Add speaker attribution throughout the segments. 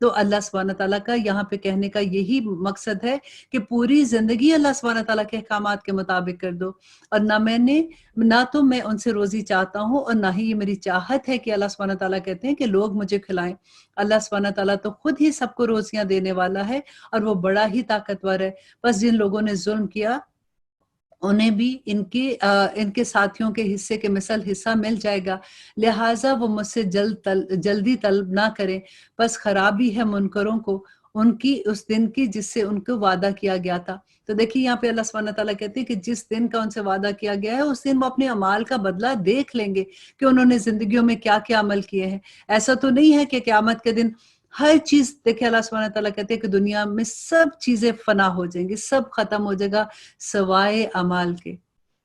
Speaker 1: تو اللہ سبحانہ تعالیٰ کا یہاں پہ کہنے کا یہی مقصد ہے کہ پوری زندگی اللہ سبحانہ تعالیٰ کے احکامات کے مطابق کر دو، اور نہ تو میں ان سے روزی چاہتا ہوں اور نہ ہی یہ میری چاہت ہے کہ اللہ سبحانہ تعالیٰ کہتے ہیں کہ لوگ مجھے کھلائیں۔ اللہ سبحانہ تعالیٰ تو خود ہی سب کو روزیاں دینے والا ہے اور وہ بڑا ہی طاقتور ہے۔ بس جن لوگوں نے ظلم کیا انہیں بھی ان کے ساتھیوں کے حصے کے مثل حصہ مل جائے گا، لہٰذا وہ مجھ سے جلدی طلب نہ کریں، بس خرابی ہے منکروں کو ان کی اس دن کی جس سے ان کو وعدہ کیا گیا تھا۔ تو دیکھیے یہاں پہ اللہ سبحانہ تعالیٰ کہتے ہیں کہ جس دن کا ان سے وعدہ کیا گیا ہے اس دن وہ اپنے اعمال کا بدلہ دیکھ لیں گے کہ انہوں نے زندگیوں میں کیا کیا عمل کیے ہیں۔ ایسا تو نہیں ہے کہ قیامت کے دن ہر چیز، دیکھیں اللہ سبحانہ تعالیٰ کہتے ہیں کہ دنیا میں سب چیزیں فنا ہو جائیں گی، سب ختم ہو جائے گا سوائے اعمال کے۔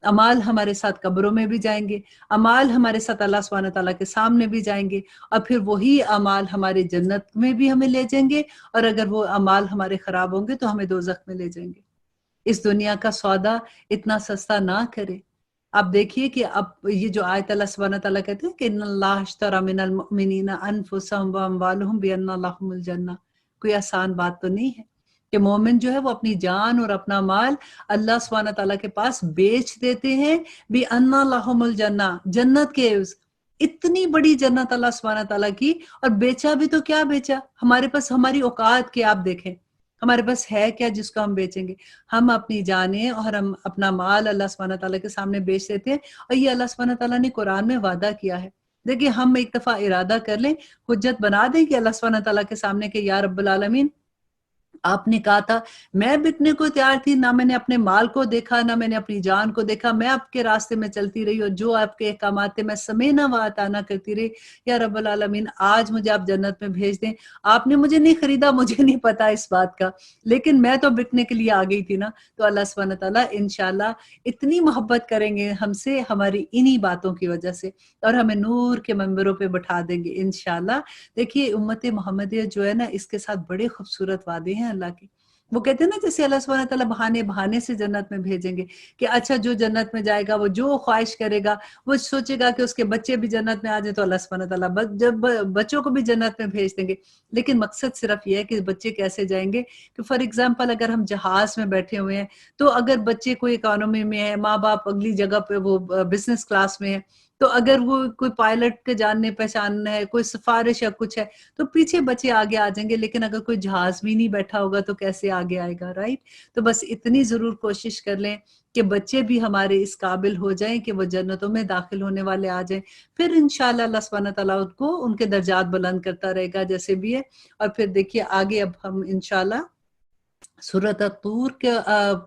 Speaker 1: اعمال ہمارے ساتھ قبروں میں بھی جائیں گے، اعمال ہمارے ساتھ اللہ سبحانہ تعالیٰ کے سامنے بھی جائیں گے، اور پھر وہی اعمال ہمارے جنت میں بھی ہمیں لے جائیں گے، اور اگر وہ اعمال ہمارے خراب ہوں گے تو ہمیں دوزخ میں لے جائیں گے۔ اس دنیا کا سودا اتنا سستا نہ کرے۔ آپ دیکھیے کہ اب یہ جو آیت اللہ سبحانہ تعالیٰ کہتے ہیں کہ ان اللہ اشتری من المؤمنین انفسهم واموالهم بان لهم الجنہ، کوئی آسان بات تو نہیں ہے کہ مومن جو ہے وہ اپنی جان اور اپنا مال اللہ سبحانہ تعالیٰ کے پاس بیچ دیتے ہیں، بان لهم الجنہ، جنت کے عوض۔ اتنی بڑی جنت اللہ سبحانہ تعالیٰ کی، اور بیچا بھی تو کیا بیچا؟ ہمارے پاس ہماری اوقات کے آپ دیکھیں، ہمارے پاس ہے کیا جس کو ہم بیچیں گے؟ ہم اپنی جانیں اور ہم اپنا مال اللہ سبحانہ تعالیٰ کے سامنے بیچ دیتے ہیں، اور یہ اللہ سبحانہ تعالیٰ نے قرآن میں وعدہ کیا ہے۔ دیکھیں ہم ایک دفعہ ارادہ کر لیں، حجت بنا دیں کہ اللہ سبحانہ تعالیٰ کے سامنے کہ یا رب العالمین، آپ نے کہا تھا میں بکنے کو تیار تھی، نہ میں نے اپنے مال کو دیکھا نہ میں نے اپنی جان کو دیکھا، میں آپ کے راستے میں چلتی رہی اور جو آپ کے احکامات تھے میں سمینا و اطاعنا کرتی رہی۔ یا رب العالمین آج مجھے آپ جنت میں بھیج دیں، آپ نے مجھے نہیں خریدا، مجھے نہیں پتا اس بات کا، لیکن میں تو بکنے کے لیے آ گئی تھی نا۔ تو اللہ سبحانہ تعالیٰ انشاءاللہ اتنی محبت کریں گے ہم سے ہماری انہی باتوں کی وجہ سے، اور ہمیں نور کے منبروں پہ بٹھا دیں گے انشاءاللہ۔ دیکھیے امت محمدیہ جو ہے نا، اس کے ساتھ بڑے خوبصورت وعدے ہیں اللہ کے۔ وہ کہتے ہیں نا جیسے اللہ سبحانہ تعالیٰ بہانے بہانے سے جنت میں بھیجیں گے کہ اچھا جو جنت میں جائے گا وہ جو خواہش کرے گا، وہ سوچے گا کہ اس کے بچے بھی جنت میں آ جائیں، تو اللہ سبحانہ تعالیٰ جب بچوں کو بھی جنت میں بھیج دیں گے۔ لیکن مقصد صرف یہ ہے کہ بچے کیسے جائیں گے کہ فار ایگزامپل اگر ہم جہاز میں بیٹھے ہوئے ہیں تو اگر بچے کوئی اکانومی میں ہے، ماں باپ اگلی جگہ پہ وہ بزنس کلاس میں ہے، تو اگر وہ کوئی پائلٹ کے جاننے پہچاننا ہے، کوئی سفارش یا کچھ ہے، تو پیچھے بچے آگے آ جائیں گے، لیکن اگر کوئی جہاز بھی نہیں بیٹھا ہوگا تو کیسے آگے آئے گا، رائٹ؟ تو بس اتنی ضرور کوشش کر لیں کہ بچے بھی ہمارے اس قابل ہو جائیں کہ وہ جنتوں میں داخل ہونے والے آ جائیں، پھر انشاءاللہ اللہ سبحانہ تعالیٰ ان کو ان کے درجات بلند کرتا رہے گا جیسے بھی ہے۔ اور پھر دیکھیے آگے اب ہم انشاءاللہ سورۃ الطور کے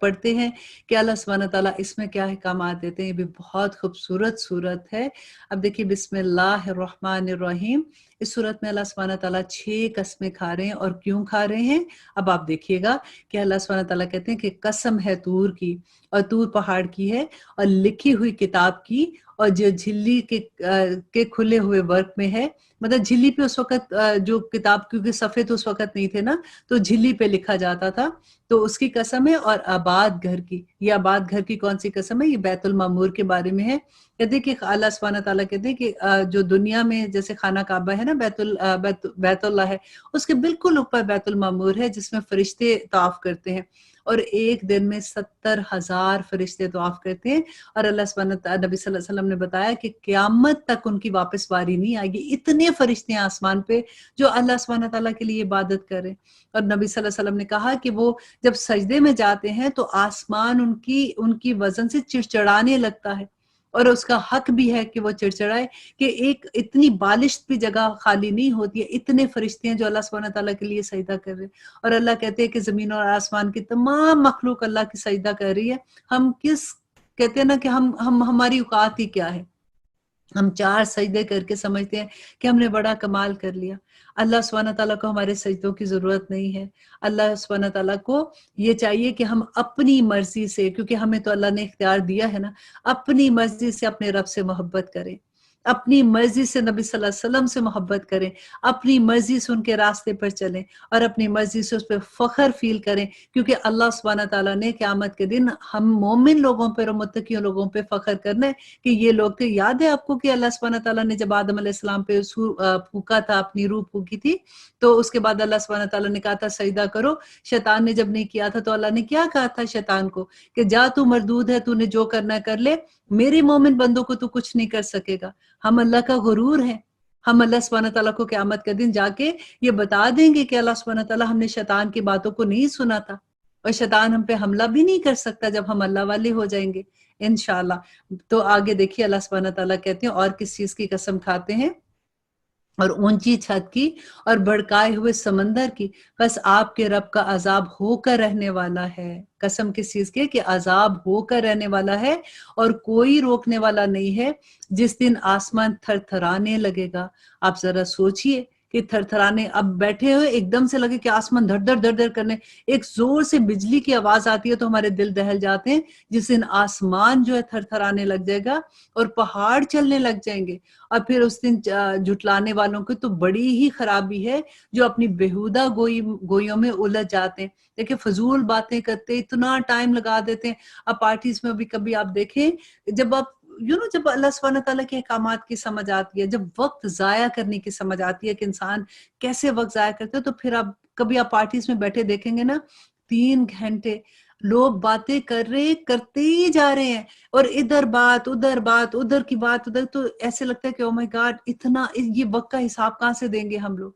Speaker 1: پڑھتے ہیں کہ اللہ سبحانہ تعالیٰ اس میں کیا احکامات دیتے ہیں۔ یہ بھی بہت خوبصورت سورت ہے۔ اب دیکھیے بسم اللہ الرحمن الرحیم، اس سورت میں اللہ سبحانہ تعالیٰ 6 قسمیں کھا رہے ہیں، اور کیوں کھا رہے ہیں اب آپ دیکھیے گا کہ اللہ سبحانہ تعالیٰ کہتے ہیں کہ قسم ہے طور کی، اور طور پہاڑ کی ہے، اور لکھی ہوئی کتاب کی، اور جو جھلی کے کھلے ہوئے ورق میں ہے، مطلب جھلی پہ اس وقت جو کتاب، کیونکہ صفحے تو اس وقت نہیں تھے نا، تو جھلی پہ لکھا جاتا تھا، تو اس کی قسم ہے، اور آباد گھر کی۔ یہ آباد گھر کی کون سی قسم ہے؟ یہ بیت المعمور کے بارے میں ہے۔ کہتے ہیں کہ اللہ سبحانہ تعالیٰ کہتے ہیں کہ جو دنیا میں جیسے خانہ کعبہ ہے نا، بیت اللہ ہے، اس کے بالکل اوپر بیت المعمور ہے جس میں فرشتے طواف کرتے ہیں، اور ایک دن میں 70,000 فرشتے طواف کرتے ہیں، اور اللہ سبحانہ تعالیٰ نبی صلی اللہ علیہ وسلم نے بتایا کہ قیامت تک ان کی واپس باری نہیں آئے گی، اتنے فرشتے ہیں آسمان پہ جو اللہ سبحانہ تعالیٰ کے لیے عبادت کریں۔ اور نبی صلی اللہ علیہ وسلم نے کہا کہ وہ جب سجدے میں جاتے ہیں تو آسمان ان کی وزن سے چڑچڑانے لگتا ہے، اور اس کا حق بھی ہے کہ وہ چڑچڑائے، کہ ایک اتنی بالشت بھی جگہ خالی نہیں ہوتی ہے، اتنے فرشتے ہیں جو اللہ سبحانہ تعالیٰ کے لیے سجدہ کر رہے ہیں، اور اللہ کہتے ہیں کہ زمین اور آسمان کی تمام مخلوق اللہ کی سجدہ کر رہی ہے۔ ہم کہتے ہیں نا کہ ہماری اوقات ہی کیا ہے، ہم 4 سجدے کر کے سمجھتے ہیں کہ ہم نے بڑا کمال کر لیا۔ اللہ سبحانہ تعالیٰ کو ہمارے سجدوں کی ضرورت نہیں ہے۔ اللہ سبحانہ تعالیٰ کو یہ چاہیے کہ ہم اپنی مرضی سے، کیونکہ ہمیں تو اللہ نے اختیار دیا ہے نا، اپنی مرضی سے اپنے رب سے محبت کریں۔ اپنی مرضی سے نبی صلی اللہ علیہ وسلم سے محبت کریں، اپنی مرضی سے ان کے راستے پر چلیں اور اپنی مرضی سے اس پہ فخر فیل کریں، کیونکہ اللہ سبحانہ تعالیٰ نے قیامت کے دن ہم مومن لوگوں پر اور متقی لوگوں پہ فخر کرنا ہے کہ یہ لوگ تھے۔ یاد ہے آپ کو کہ اللہ سبحانہ تعالیٰ نے جب آدم علیہ السلام پہ پھونکا تھا، اپنی روح پھونکی تھی، تو اس کے بعد اللہ سبحانہ تعالیٰ نے کہا تھا سجدہ کرو۔ شیطان نے جب نہیں کیا تھا تو اللہ نے کیا کہا تھا شیطان کو کہ جا تو مردود ہے، تو نے جو کرنا کر لے، میرے مومن بندوں کو تو کچھ نہیں کر سکے گا۔ ہم اللہ کا غرور ہیں، ہم اللہ سبحانہ تعالیٰ کو قیامت کے دن جا کے یہ بتا دیں گے کہ اللہ سبحانہ تعالیٰ ہم نے شیطان کی باتوں کو نہیں سنا تھا، اور شیطان ہم پہ حملہ بھی نہیں کر سکتا جب ہم اللہ والے ہو جائیں گے انشاءاللہ۔ تو آگے دیکھیے اللہ سبحانہ تعالیٰ کہتے ہیں اور کس چیز کی قسم کھاتے ہیں، اور اونچی چھت کی اور بڑکائے ہوئے سمندر کی، بس آپ کے رب کا عذاب ہو کر رہنے والا ہے۔ قسم کس چیز کے کہ عذاب ہو کر رہنے والا ہے اور کوئی روکنے والا نہیں ہے۔ جس دن آسمان تھر تھرانے لگے گا، آپ ذرا سوچئے کہ تھر تھرانے، اب بیٹھے ہوئے ایک دم سے لگے کہ آسمان دھڑ دھڑ دھڑ دھڑ کرنے، ایک زور سے بجلی کی آواز آتی ہے تو ہمارے دل دہل جاتے ہیں۔ جس دن آسمان جو ہے تھر تھرانے لگ جائے گا اور پہاڑ چلنے لگ جائیں گے، اور پھر اس دن جھٹلانے والوں کی تو بڑی ہی خرابی ہے جو اپنی بیہودہ گوئیوں میں الجھ جاتے ہیں۔ دیکھیں فضول باتیں کرتے اتنا ٹائم لگا دیتے ہیں۔ اب پارٹیز میں بھی کبھی آپ دیکھیں، جب آپ جب اللہ سبحانہ تعالیٰ کے احکامات کی سمجھ آتی ہے، جب وقت ضائع کرنے کی سمجھ آتی ہے کہ انسان کیسے وقت ضائع کرتے تو پھر آپ کبھی پارٹیز میں بیٹھے دیکھیں گے نا، 3 گھنٹے لوگ باتیں کرتے ہی جا رہے ہیں، اور ادھر بات ادھر کی بات ادھر، تو ایسے لگتا ہے کہ او مائی گاڈ، اتنا یہ وقت کا حساب کہاں سے دیں گے ہم لوگ،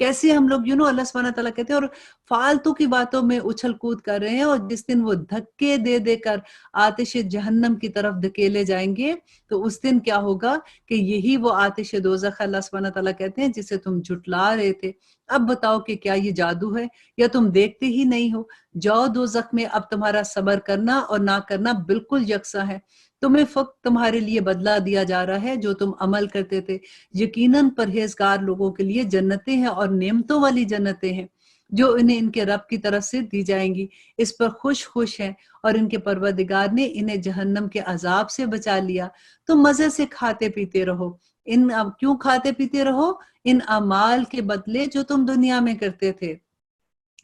Speaker 1: کیسے ہم لوگ اللہ سبحانہ تعالیٰ کہتے ہیں، اور فالتو کی باتوں میں اچھل کود کر رہے ہیں، اور جس دن وہ دھکے دے دے کر آتش جہنم کی طرف دھکیلے جائیں گے تو اس دن کیا ہوگا کہ یہی وہ آتش دوزخ اللہ سبحانہ تعالیٰ کہتے ہیں جسے تم جھٹلا رہے تھے۔ اب بتاؤ کہ کیا یہ جادو ہے یا تم دیکھتے ہی نہیں ہو؟ جاؤ دوزخ میں، اب تمہارا صبر کرنا اور نہ کرنا بالکل یکساں ہے، تمہیں فقط تمہارے لیے بدلہ دیا جا رہا ہے جو تم عمل کرتے تھے۔ یقیناً پرہیزگار لوگوں کے لیے جنتیں ہیں اور نعمتوں والی جنتیں ہیں جو انہیں ان کے رب کی طرف سے دی جائیں گی، اس پر خوش ہیں، اور ان کے پروردگار نے انہیں جہنم کے عذاب سے بچا لیا۔ تم مزے سے کھاتے پیتے رہو، کیوں کھاتے پیتے رہو؟ ان اعمال کے بدلے جو تم دنیا میں کرتے تھے۔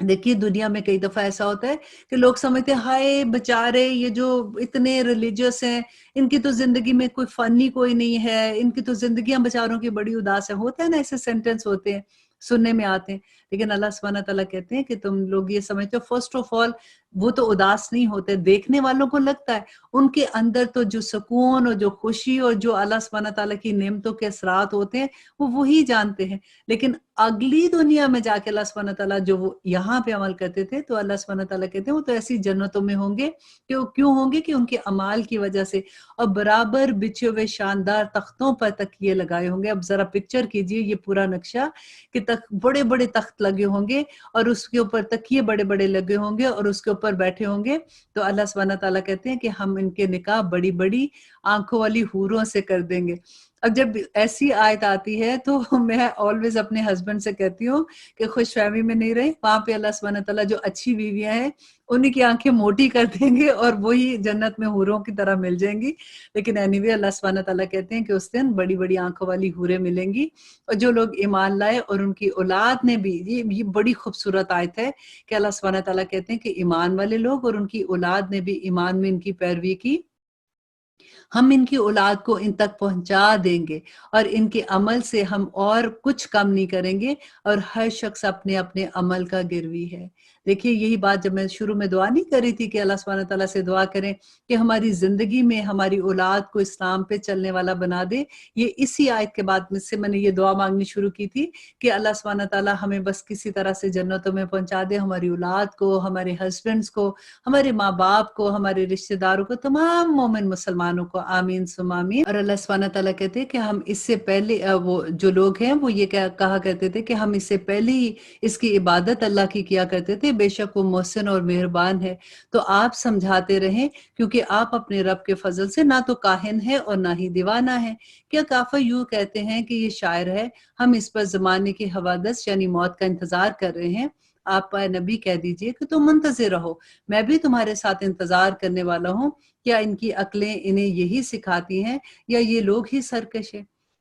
Speaker 1: دیکھیے دنیا میں کئی دفعہ ایسا ہوتا ہے کہ لوگ سمجھتے ہیں ہائے بچارے یہ جو اتنے ریلیجیس ہیں، ان کی تو زندگی میں کوئی فن ہی کوئی نہیں ہے، ان کی تو زندگیاں بچاروں کی بڑی اداس ہے، ہوتا ہے نا، ایسے سینٹنس ہوتے ہیں، سننے میں آتے ہیں۔ لیکن اللہ سبحانہ تعالیٰ کہتے ہیں کہ تم لوگ یہ سمجھتے ہو، فرسٹ آف آل وہ تو اداس نہیں ہوتے، دیکھنے والوں کو لگتا ہے، ان کے اندر تو جو سکون اور جو خوشی اور جو اللہ سبحانہ تعالیٰ کی نعمتوں کے اثرات ہوتے ہیں وہ وہی جانتے ہیں۔ لیکن اگلی دنیا میں جا کے اللہ سبحانہ تعالیٰ جو وہ یہاں پہ عمل کرتے تھے تو اللہ سبحانہ تعالیٰ کہتے ہیں وہ تو ایسی جنتوں میں ہوں گے کہ وہ کیوں ہوں گے کہ ان کے اعمال کی وجہ سے، اور برابر بچھے ہوئے شاندار تختوں پر تکیے لگائے ہوں گے۔ اب ذرا پکچر کیجئے یہ پورا نقشہ کہ بڑے بڑے تخت لگے ہوں گے اور اس کے اوپر تکیے بڑے بڑے لگے ہوں گے اور اس کے اوپر بیٹھے ہوں گے، تو اللہ سبحانہ تعالیٰ کہتے ہیں کہ ہم ان کے نکاح بڑی بڑی آنکھوں والی حوروں سے کر دیں گے۔ اب جب ایسی آیت آتی ہے تو میں آلویز اپنے ہسبینڈ سے کہتی ہوں کہ خوش فہمی میں نہیں رہے، وہاں پہ اللہ سبحانہ تعالیٰ جو اچھی بیویاں ہیں انہی کی آنکھیں موٹی کر دیں گے اور وہی جنت میں حوروں کی طرح مل جائیں گی۔ لیکن اینی وے اللہ سبحانہ تعالیٰ کہتے ہیں کہ اس دن بڑی بڑی آنکھوں والی حوریں ملیں گی، اور جو لوگ ایمان لائے اور ان کی اولاد نے بھی، یہ بڑی خوبصورت آیت ہے کہ اللہ سبحانہ تعالیٰ کہتے ہیں کہ ایمان والے لوگ اور ان کی اولاد نے بھی ایمان میں ان کی پیروی کی، ہم ان کی اولاد کو ان تک پہنچا دیں گے، اور ان کے عمل سے ہم اور کچھ کم نہیں کریں گے، اور ہر شخص اپنے اپنے عمل کا گروی ہے۔ دیکھیے یہی بات جب میں شروع میں دعا نہیں کر رہی تھی کہ اللہ سبحانہ تعالیٰ سے دعا کریں کہ ہماری زندگی میں ہماری اولاد کو اسلام پہ چلنے والا بنا دے، یہ اسی آیت کے بعد مجھ سے میں نے یہ دعا مانگنی شروع کی تھی کہ اللہ سبحانہ تعالیٰ ہمیں بس کسی طرح سے جنتوں میں پہنچا دے، ہماری اولاد کو، ہمارے ہسبینڈز کو، ہمارے ماں باپ کو، ہمارے رشتہ داروں کو، تمام مومن مسلمانوں کو، آمین ثم آمین۔ اور اللہ سبحانہ تعالیٰ کہتے ہیں کہ ہم اس سے پہلے وہ جو لوگ ہیں وہ یہ کہا کرتے تھے کہ ہم اس سے پہلے ہی اس کی عبادت اللہ کی کیا کرتے تھے، بے شک وہ محسن اور مہربان ہے۔ تو آپ سمجھاتے رہیں کیونکہ آپ اپنے رب کے فضل سے نہ تو کاہن ہے اور نہ ہی دیوانہ ہے۔ کیا کافر یوں کہتے ہیں کہ یہ شاعر ہے، ہم اس پر زمانے کی حوادث یعنی موت کا انتظار کر رہے ہیں؟ آپ اے نبی کہہ دیجئے کہ تم منتظر رہو، میں بھی تمہارے ساتھ انتظار کرنے والا ہوں۔ کیا ان کی عقلیں انہیں یہی سکھاتی ہیں یا یہ لوگ ہی سرکش ہیں؟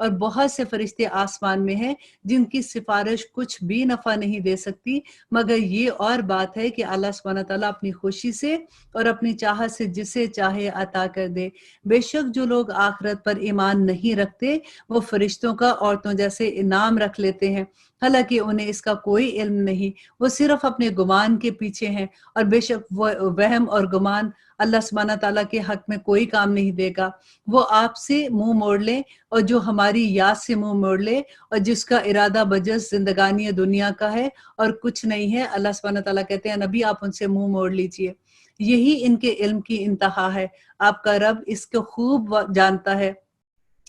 Speaker 1: اور بہت سے فرشتے آسمان میں ہیں جن کی سفارش کچھ بھی نفع نہیں دے سکتی، مگر یہ اور بات ہے کہ اللہ سبحانہ تعالیٰ اپنی خوشی سے اور اپنی چاہت سے جسے چاہے عطا کر دے۔ بے شک جو لوگ آخرت پر ایمان نہیں رکھتے وہ فرشتوں کا عورتوں جیسے انعام رکھ لیتے ہیں، حالانکہ انہیں اس کا کوئی علم نہیں، وہ صرف اپنے گمان کے پیچھے ہیں، اور بے شک وہ وہم اور گمان اللہ سبحانہ تعالیٰ کے حق میں کوئی کام نہیں دے گا۔ وہ آپ سے منہ موڑ لیں اور جو ہماری یاد سے منہ موڑ لے، اور جس کا ارادہ بجز زندگانی دنیا کا ہے اور کچھ نہیں ہے، اللہ سبحانہ تعالیٰ کہتے ہیں نبی آپ ان سے منہ موڑ لیجئے۔ یہی ان کے علم کی انتہا ہے، آپ کا رب اس کو خوب جانتا ہے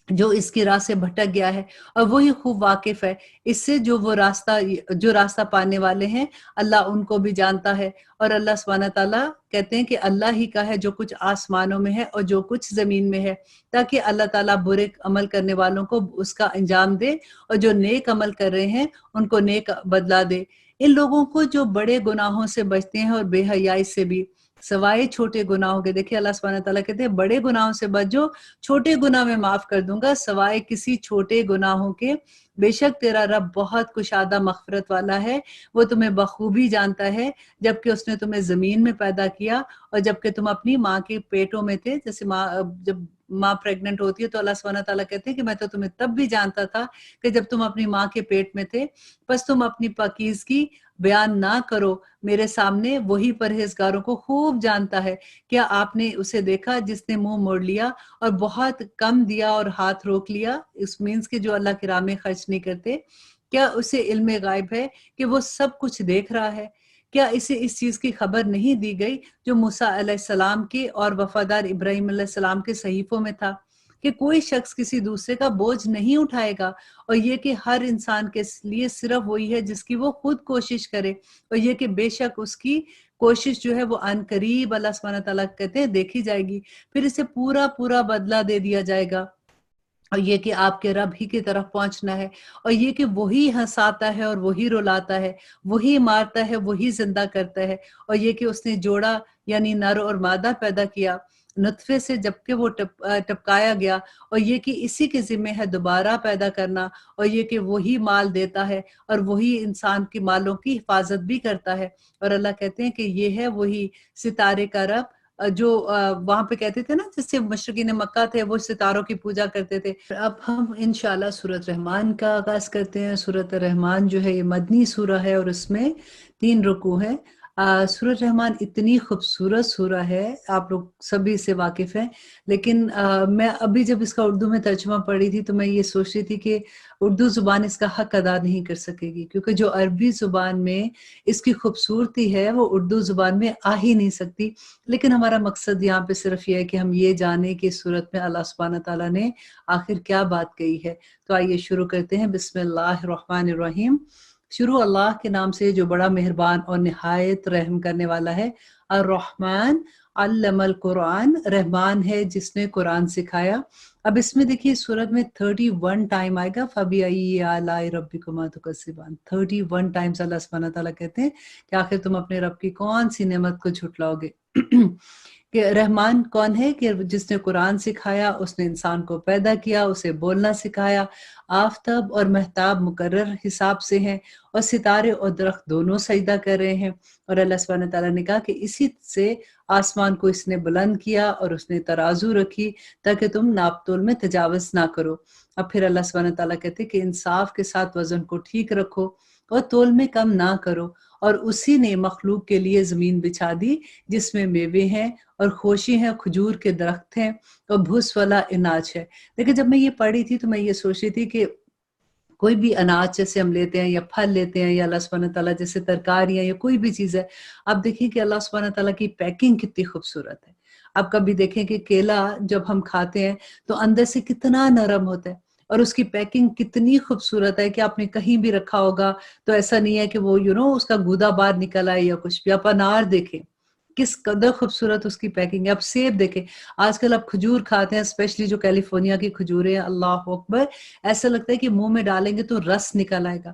Speaker 1: جو اس کی راہ سے بھٹک گیا ہے، اور وہی خوب واقف ہے اس سے جو راستہ پانے والے ہیں، اللہ ان کو بھی جانتا ہے۔ اور اللہ سبحانہ تعالیٰ کہتے ہیں کہ اللہ ہی کا ہے جو کچھ آسمانوں میں ہے اور جو کچھ زمین میں ہے، تاکہ اللہ تعالیٰ برے عمل کرنے والوں کو اس کا انجام دے اور جو نیک عمل کر رہے ہیں ان کو نیک بدلہ دے۔ ان لوگوں کو جو بڑے گناہوں سے بچتے ہیں اور بے حیائی سے بھی، سوائے چھوٹے گناہوں کے، دیکھیں اللہ سبحانہ تعالیٰ کہتے ہیں بڑے گناہوں سے بچو، چھوٹے گناہ میں معاف کر دوں گا سوائے کسی چھوٹے گناہوں کے، بے شک تیرا رب بہت کشادہ مغفرت والا ہے، وہ تمہیں بخوبی جانتا ہے جبکہ اس نے تمہیں زمین میں پیدا کیا اور جبکہ تم اپنی ماں کے پیٹوں میں تھے۔ جیسے جب ماں پریگننٹ ہوتی ہے تو اللہ سبحانہ تعالیٰ کہتے ہیں کہ میں تو تمہیں تب بھی جانتا تھا کہ جب تم اپنی ماں کے پیٹ میں تھے، بس تم اپنی پاکیزگی بیان نہ کرو میرے سامنے، وہی پرہیزگاروں کو خوب جانتا ہے۔ کیا آپ نے اسے دیکھا جس نے منہ موڑ لیا اور بہت کم دیا اور ہاتھ روک لیا؟ اس مینس کہ جو اللہ کی راہ میں خرچ نہیں کرتے۔ کیا اسے علم غائب ہے کہ وہ سب کچھ دیکھ رہا ہے؟ کیا اسے اس چیز کی خبر نہیں دی گئی جو موسیٰ علیہ السلام کے اور وفادار ابراہیم علیہ السلام کے صحیفوں میں تھا، کہ کوئی شخص کسی دوسرے کا بوجھ نہیں اٹھائے گا، اور یہ کہ ہر انسان کے لیے صرف وہی ہے جس کی وہ خود کوشش کرے، اور یہ کہ بے شک اس کی کوشش جو ہے وہ عن قریب اللہ سبحانہ تعالیٰ کہتے ہیں دیکھی جائے گی، پھر اسے پورا بدلہ دے دیا جائے گا۔ اور یہ کہ آپ کے رب ہی کی طرف پہنچنا ہے، اور یہ کہ وہی ہنساتا ہے اور وہی رلاتا ہے، وہی مارتا ہے وہی زندہ کرتا ہے، اور یہ کہ اس نے جوڑا یعنی نر اور مادہ پیدا کیا نطفے سے جبکہ وہ ٹپکایا گیا، اور یہ کہ اسی کے ذمہ ہے دوبارہ پیدا کرنا، اور یہ کہ وہی مال دیتا ہے اور وہی انسان کی مالوں کی حفاظت بھی کرتا ہے۔ اور اللہ کہتے ہیں کہ یہ ہے وہی ستارے کا رب جو وہاں پہ کہتے تھے نا جس سے مشرقین مکہ تھے وہ ستاروں کی پوجا کرتے تھے۔ اب ہم انشاءاللہ سورۃ رحمان کا آغاز کرتے ہیں۔ سورۃ رحمان جو ہے یہ مدنی سورہ ہے اور اس میں 3 رکوع ہیں۔ سورۃ رحمان اتنی خوبصورت سورہ ہے، آپ لوگ سبھی سے واقف ہیں، لیکن میں ابھی جب اس کا اردو میں ترجمہ پڑھی تھی تو میں یہ سوچ رہی تھی کہ اردو زبان اس کا حق ادا نہیں کر سکے گی، کیونکہ جو عربی زبان میں اس کی خوبصورتی ہے وہ اردو زبان میں آ ہی نہیں سکتی۔ لیکن ہمارا مقصد یہاں پہ صرف یہ ہے کہ ہم یہ جانیں کہ اس صورت میں اللہ سبحانہ تعالیٰ نے آخر کیا بات کہی ہے۔ تو آئیے شروع کرتے ہیں۔ بسم اللہ الرحمن الرحیم۔ شروع اللہ کے نام سے جو بڑا مہربان اور نہایت رحم کرنے والا ہے۔ الرحمن علم القرآن، رحمان ہے جس نے قرآن سکھایا۔ اب اس میں دیکھیے سورت میں 31 ٹائم آئے گا فَبِأَيِّ آلَاءِ رَبِّكُمَا تُكَذِّبَانِ، 31 ٹائمز اللہ سبحانہ تعالیٰ کہتے ہیں کہ آخر تم اپنے رب کی کون سی نعمت کو جھٹلاؤ گے۔ کہ رحمان کون ہے؟ کہ جس نے قرآن سکھایا، اس نے انسان کو پیدا کیا، اسے بولنا سکھایا۔ آفتاب اور مہتاب مقرر حساب سے ہیں، اور ستارے اور درخت دونوں سجدہ کر رہے ہیں۔ اور اللہ سبحانہ تعالیٰ نے کہا کہ اسی سے آسمان کو اس نے بلند کیا اور اس نے ترازو رکھی تاکہ تم ناپ تول میں تجاوز نہ کرو۔ اب پھر اللہ سبحانہ تعالیٰ کہتے ہیں کہ انصاف کے ساتھ وزن کو ٹھیک رکھو اور تول میں کم نہ کرو۔ اور اسی نے مخلوق کے لیے زمین بچھا دی جس میں میوے ہیں اور خوشی ہیں، کھجور کے درخت ہیں اور بھس والا اناج ہے۔ لیکن جب میں یہ پڑھی تھی تو میں یہ سوچ رہی تھی کہ کوئی بھی اناج جیسے ہم لیتے ہیں یا پھل لیتے ہیں یا اللہ سبحانہ تعالیٰ جیسے ترکاریاں یا کوئی بھی چیز ہے، آپ دیکھیں کہ اللہ سبحانہ تعالیٰ کی پیکنگ کتنی خوبصورت ہے۔ آپ کبھی دیکھیں کہ کیلا جب ہم کھاتے ہیں تو اندر سے کتنا نرم ہوتا ہے، اور اس کی پیکنگ کتنی خوبصورت ہے کہ آپ نے کہیں بھی رکھا ہوگا تو ایسا نہیں ہے کہ وہ اس کا گودا باہر نکل آئے یا کچھ بھی۔ آپ انار دیکھیں کس قدر خوبصورت اس کی پیکنگ ہے۔ آپ سیب دیکھیں، آج کل آپ کھجور کھاتے ہیں، اسپیشلی جو کیلیفورنیا کی کھجوریں ہیں، اللہ اکبر، ایسا لگتا ہے کہ منہ میں ڈالیں گے تو رس نکل آئے گا۔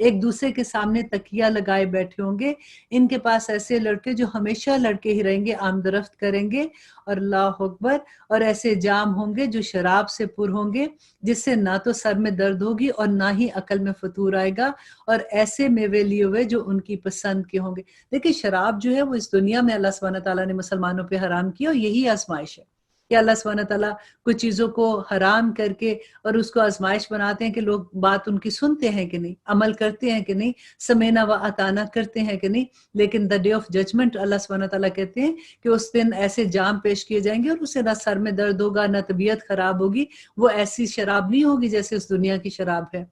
Speaker 1: ایک دوسرے کے سامنے تکیہ لگائے بیٹھے ہوں گے. ان کے پاس ایسے لڑکے جو ہمیشہ لڑکے ہی رہیں گے، آمد رفت کریں گے، اور اللہ اکبر. اور ایسے جام ہوں گے جو شراب سے پر ہوں گے، جس سے نہ تو سر میں درد ہوگی اور نہ ہی عقل میں فطور آئے گا. اور ایسے میوے لیے ہوئے جو ان کی پسند کے ہوں گے. دیکھیں شراب جو ہے وہ اس دنیا میں اللہ سبحانہ تعالیٰ نے مسلمانوں پہ حرام کی، اور یہی آزمائش ہے کہ اللہ سبحانہ تعالیٰ کچھ چیزوں کو حرام کر کے اور اس کو آزمائش بناتے ہیں کہ لوگ بات ان کی سنتے ہیں کہ نہیں، عمل کرتے ہیں کہ نہیں، سمینا و اطانا کرتے ہیں کہ نہیں. لیکن دا ڈے آف ججمنٹ اللہ سبحانہ تعالیٰ کہتے ہیں کہ اس دن ایسے جام پیش کیے جائیں گے اور اسے نہ سر میں درد ہوگا نہ طبیعت خراب ہوگی. وہ ایسی شراب نہیں ہوگی جیسے اس دنیا کی شراب ہے.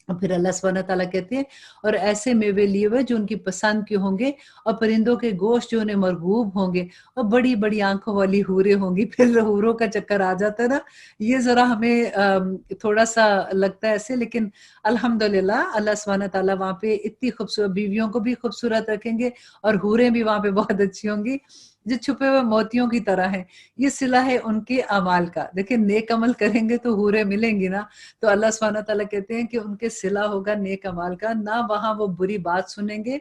Speaker 1: اور پھر اللہ سبحانہ تعالیٰ کہتے ہیں اور ایسے میوے لیے ہوئے جو ان کی پسند کے ہوں گے، اور پرندوں کے گوشت جو انہیں مرغوب ہوں گے، اور بڑی بڑی آنکھوں والی حوریں ہوں گی. پھر حوروں کا چکر آ جاتا ہے نا، یہ ذرا ہمیں تھوڑا سا لگتا ہے ایسے، لیکن الحمدللہ اللہ سبحانہ تعالیٰ وہاں پہ اتنی خوبصورت بیویوں کو بھی خوبصورت رکھیں گے، اور حوریں بھی وہاں پہ بہت اچھی ہوں گی جو چھپے ہوئے موتیوں کی طرح ہیں. یہ صلہ ہے ان کے اعمال کا. دیکھیں نیک عمل کریں گے تو حوریں ملیں گی نا، تو اللہ سبحانہ تعالیٰ کہتے ہیں کہ ان کے صلہ ہوگا نیک اعمال کا. نہ وہاں وہ بری بات سنیں گے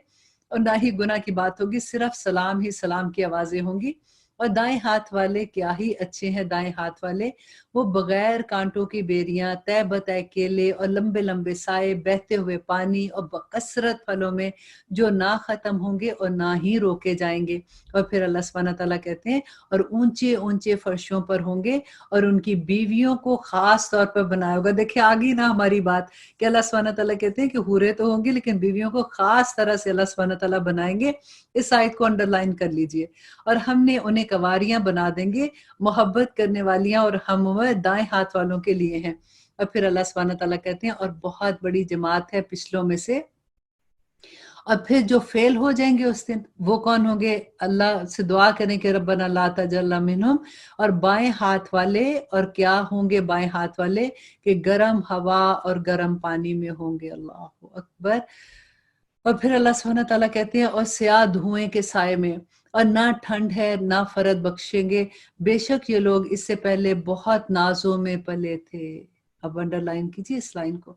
Speaker 1: اور نہ ہی گناہ کی بات ہوگی، صرف سلام ہی سلام کی آوازیں ہوں گی. اور دائیں ہاتھ والے کیا ہی اچھے ہیں دائیں ہاتھ والے، وہ بغیر کانٹوں کی بیریاں، تہ بتہ کیلے اور لمبے لمبے سائے، بہتے ہوئے پانی اور بکثرت پھلوں میں جو نہ ختم ہوں گے اور نہ ہی روکے جائیں گے. اور پھر اللہ سبحانہ تعالیٰ کہتے ہیں اور اونچے اونچے فرشوں پر ہوں گے، اور ان کی بیویوں کو خاص طور پر بنایا ہوگا. دیکھیں آگی نا ہماری بات کہ اللہ سبحانہ تعالیٰ کہتے ہیں کہ حوریں تو ہوں گی لیکن بیویوں کو خاص طرح سے اللہ سبحانہ تعالیٰ بنائیں گے. اس آیت کو انڈر لائن کر لیجئے. اور ہم نے انہیں کنواریاں بنا دیں گے، محبت کرنے والیاں، اور ہم وہ دائیں ہاتھ والوں کے لیے ہیں. اور پھر اللہ سبحانہ تعالیٰ کہتے ہیں اور بہت بڑی جماعت ہے پچھلوں میں سے. اور پھر جو فیل ہو جائیں گے اس دن وہ کون ہوں گے؟ اللہ سے دعا کریں کہ ربنا لا تجعلنا منہم. اور بائیں ہاتھ والے، اور کیا ہوں گے بائیں ہاتھ والے؟ کہ گرم ہوا اور گرم پانی میں ہوں گے. اللہ اکبر. اور پھر اللہ سبحانہ تعالیٰ کہتے ہیں اور سیاہ دھوئیں کے سائے میں، اور نہ ٹھنڈ ہے نہ فرد بخشیں گے، بے شک یہ لوگ اس سے پہلے بہت نازوں میں پلے تھے. اب انڈر لائن کیجیے اس لائن کو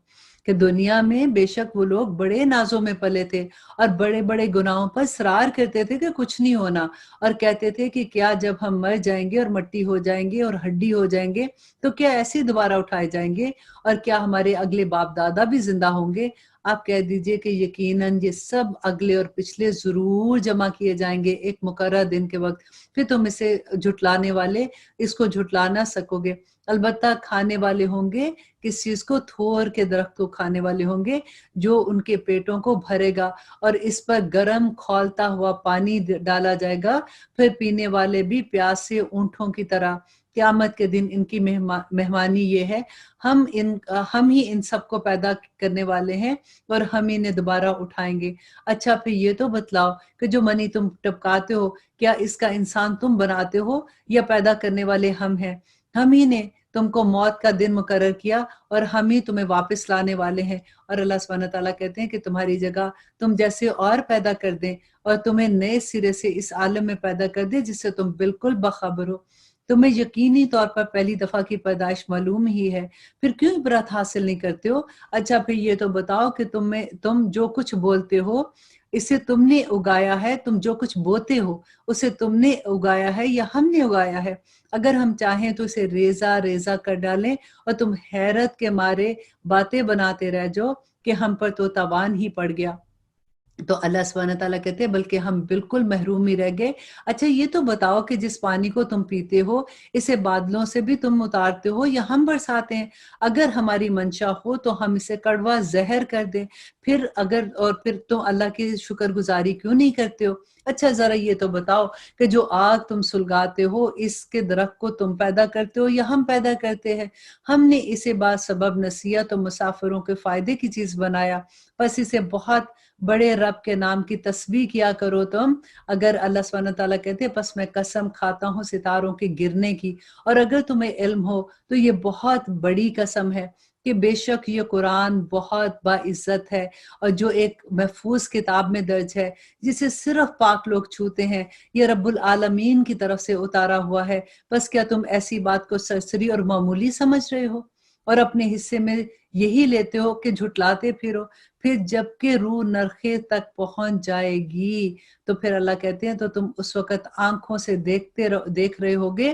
Speaker 1: کہ دنیا میں بے شک وہ لوگ بڑے نازوں میں پلے تھے، اور بڑے بڑے گناہوں پر اصرار کرتے تھے کہ کچھ نہیں ہونا، اور کہتے تھے کہ کیا جب ہم مر جائیں گے اور مٹی ہو جائیں گے اور ہڈی ہو جائیں گے تو کیا ایسے دوبارہ اٹھائے جائیں گے، اور کیا ہمارے اگلے باپ دادا بھی زندہ ہوں گے؟ آپ کہہ دیجئے کہ یقیناً یہ سب اگلے اور پچھلے ضرور جمع کیے جائیں گے ایک مقررہ دن کے وقت. پھر تم اسے جھٹلانے والے اس کو جھٹلا نہ سکو گے. البتہ کھانے والے ہوں گے کس چیز کو؟ تھور کے درخت کو کھانے والے ہوں گے جو ان کے پیٹوں کو بھرے گا، اور اس پر گرم کھولتا ہوا پانی ڈالا جائے گا. پھر پینے والے بھی پیاسے اونٹوں کی طرح. قیامت کے دن ان کی مہمانی یہ ہے، ہم ہی ان سب کو پیدا کرنے والے ہیں اور ہم انہیں دوبارہ اٹھائیں گے. اچھا پھر یہ تو بتلاؤ کہ جو منی تم ٹپکاتے ہو کیا اس کا انسان تم بناتے ہو یا پیدا کرنے والے ہم ہیں؟ ہم ہی نے تم کو موت کا دن مقرر کیا اور ہم ہی تمہیں واپس لانے والے ہیں. اور اللہ سبحانہ تعالیٰ کہتے ہیں کہ تمہاری جگہ تم جیسے اور پیدا کر دیں اور تمہیں نئے سرے سے اس عالم میں پیدا کر دیں جس سے تم بالکل باخبر ہو. تمہیں یقینی طور پر پہلی دفعہ کی پیدائش معلوم ہی ہے، پھر کیوں عبرت حاصل نہیں کرتے ہو؟ اچھا پھر یہ تو بتاؤ کہ تم جو کچھ بولتے ہو اسے تم نے اگایا ہے، تم جو کچھ بوتے ہو اسے تم نے اگایا ہے یا ہم نے اگایا ہے؟ اگر ہم چاہیں تو اسے ریزہ ریزہ کر ڈالیں اور تم حیرت کے مارے باتیں بناتے رہ جاؤ کہ ہم پر تو تاوان ہی پڑ گیا. تو اللہ سبحانہ تعالیٰ کہتے ہیں بلکہ ہم بالکل محروم ہی رہ گئے. اچھا یہ تو بتاؤ کہ جس پانی کو تم پیتے ہو اسے بادلوں سے بھی تم اتارتے ہو یا ہم برساتے ہیں؟ اگر ہماری منشا ہو تو ہم اسے کڑوا زہر کر دیں. پھر تم اللہ کی شکر گزاری کیوں نہیں کرتے ہو؟ اچھا ذرا یہ تو بتاؤ کہ جو آگ تم سلگاتے ہو اس کے درخت کو تم پیدا کرتے ہو یا ہم پیدا کرتے ہیں؟ ہم نے اسے با سبب نصیحت و مسافروں کے فائدے کی چیز بنایا، بس اسے بہت بڑے رب کے نام کی تسبیح کیا کرو تم. اگر اللہ سبحانہ تعالیٰ کہتے ہیں پس میں قسم کھاتا ہوں ستاروں کے گرنے کی، اور اگر تمہیں علم ہو تو یہ بہت بڑی قسم ہے کہ بے شک یہ قرآن بہت باعزت ہے اور جو ایک محفوظ کتاب میں درج ہے جسے صرف پاک لوگ چھوتے ہیں، یہ رب العالمین کی طرف سے اتارا ہوا ہے. بس کیا تم ایسی بات کو سرسری اور معمولی سمجھ رہے ہو؟ اور اپنے حصے میں یہی لیتے ہو کہ جھٹلاتے پھرو، پھر جب کہ روح نرخے تک پہنچ جائے گی تو پھر اللہ کہتے ہیں تو تم اس وقت آنکھوں سے دیکھ رہے ہوگے،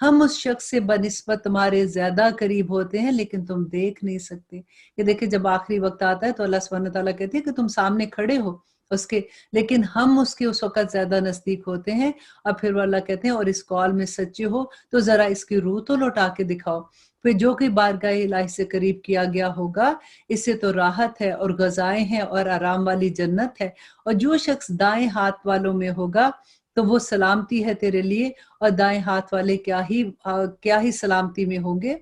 Speaker 1: ہم اس شخص سے بنسبت تمہارے زیادہ قریب ہوتے ہیں لیکن تم دیکھ نہیں سکتے۔ یہ دیکھیں جب آخری وقت آتا ہے تو اللہ سبحانہ تعالیٰ کہتے ہیں کہ تم سامنے کھڑے ہو اس کے، لیکن ہم اس کے اس وقت زیادہ نزدیک ہوتے ہیں۔ اور پھر وہ اللہ کہتے ہیں اور اس قول میں سچے ہو تو ذرا اس کی روح تو لوٹا کے دکھاؤ، پھر جو کہ بارگاہ الہی سے قریب کیا گیا ہوگا اس سے تو راحت ہے اور غذائیں ہیں اور آرام والی جنت ہے، اور جو شخص دائیں ہاتھ والوں میں ہوگا تو وہ سلامتی ہے تیرے لیے، اور دائیں ہاتھ والے کیا ہی سلامتی میں ہوں گے۔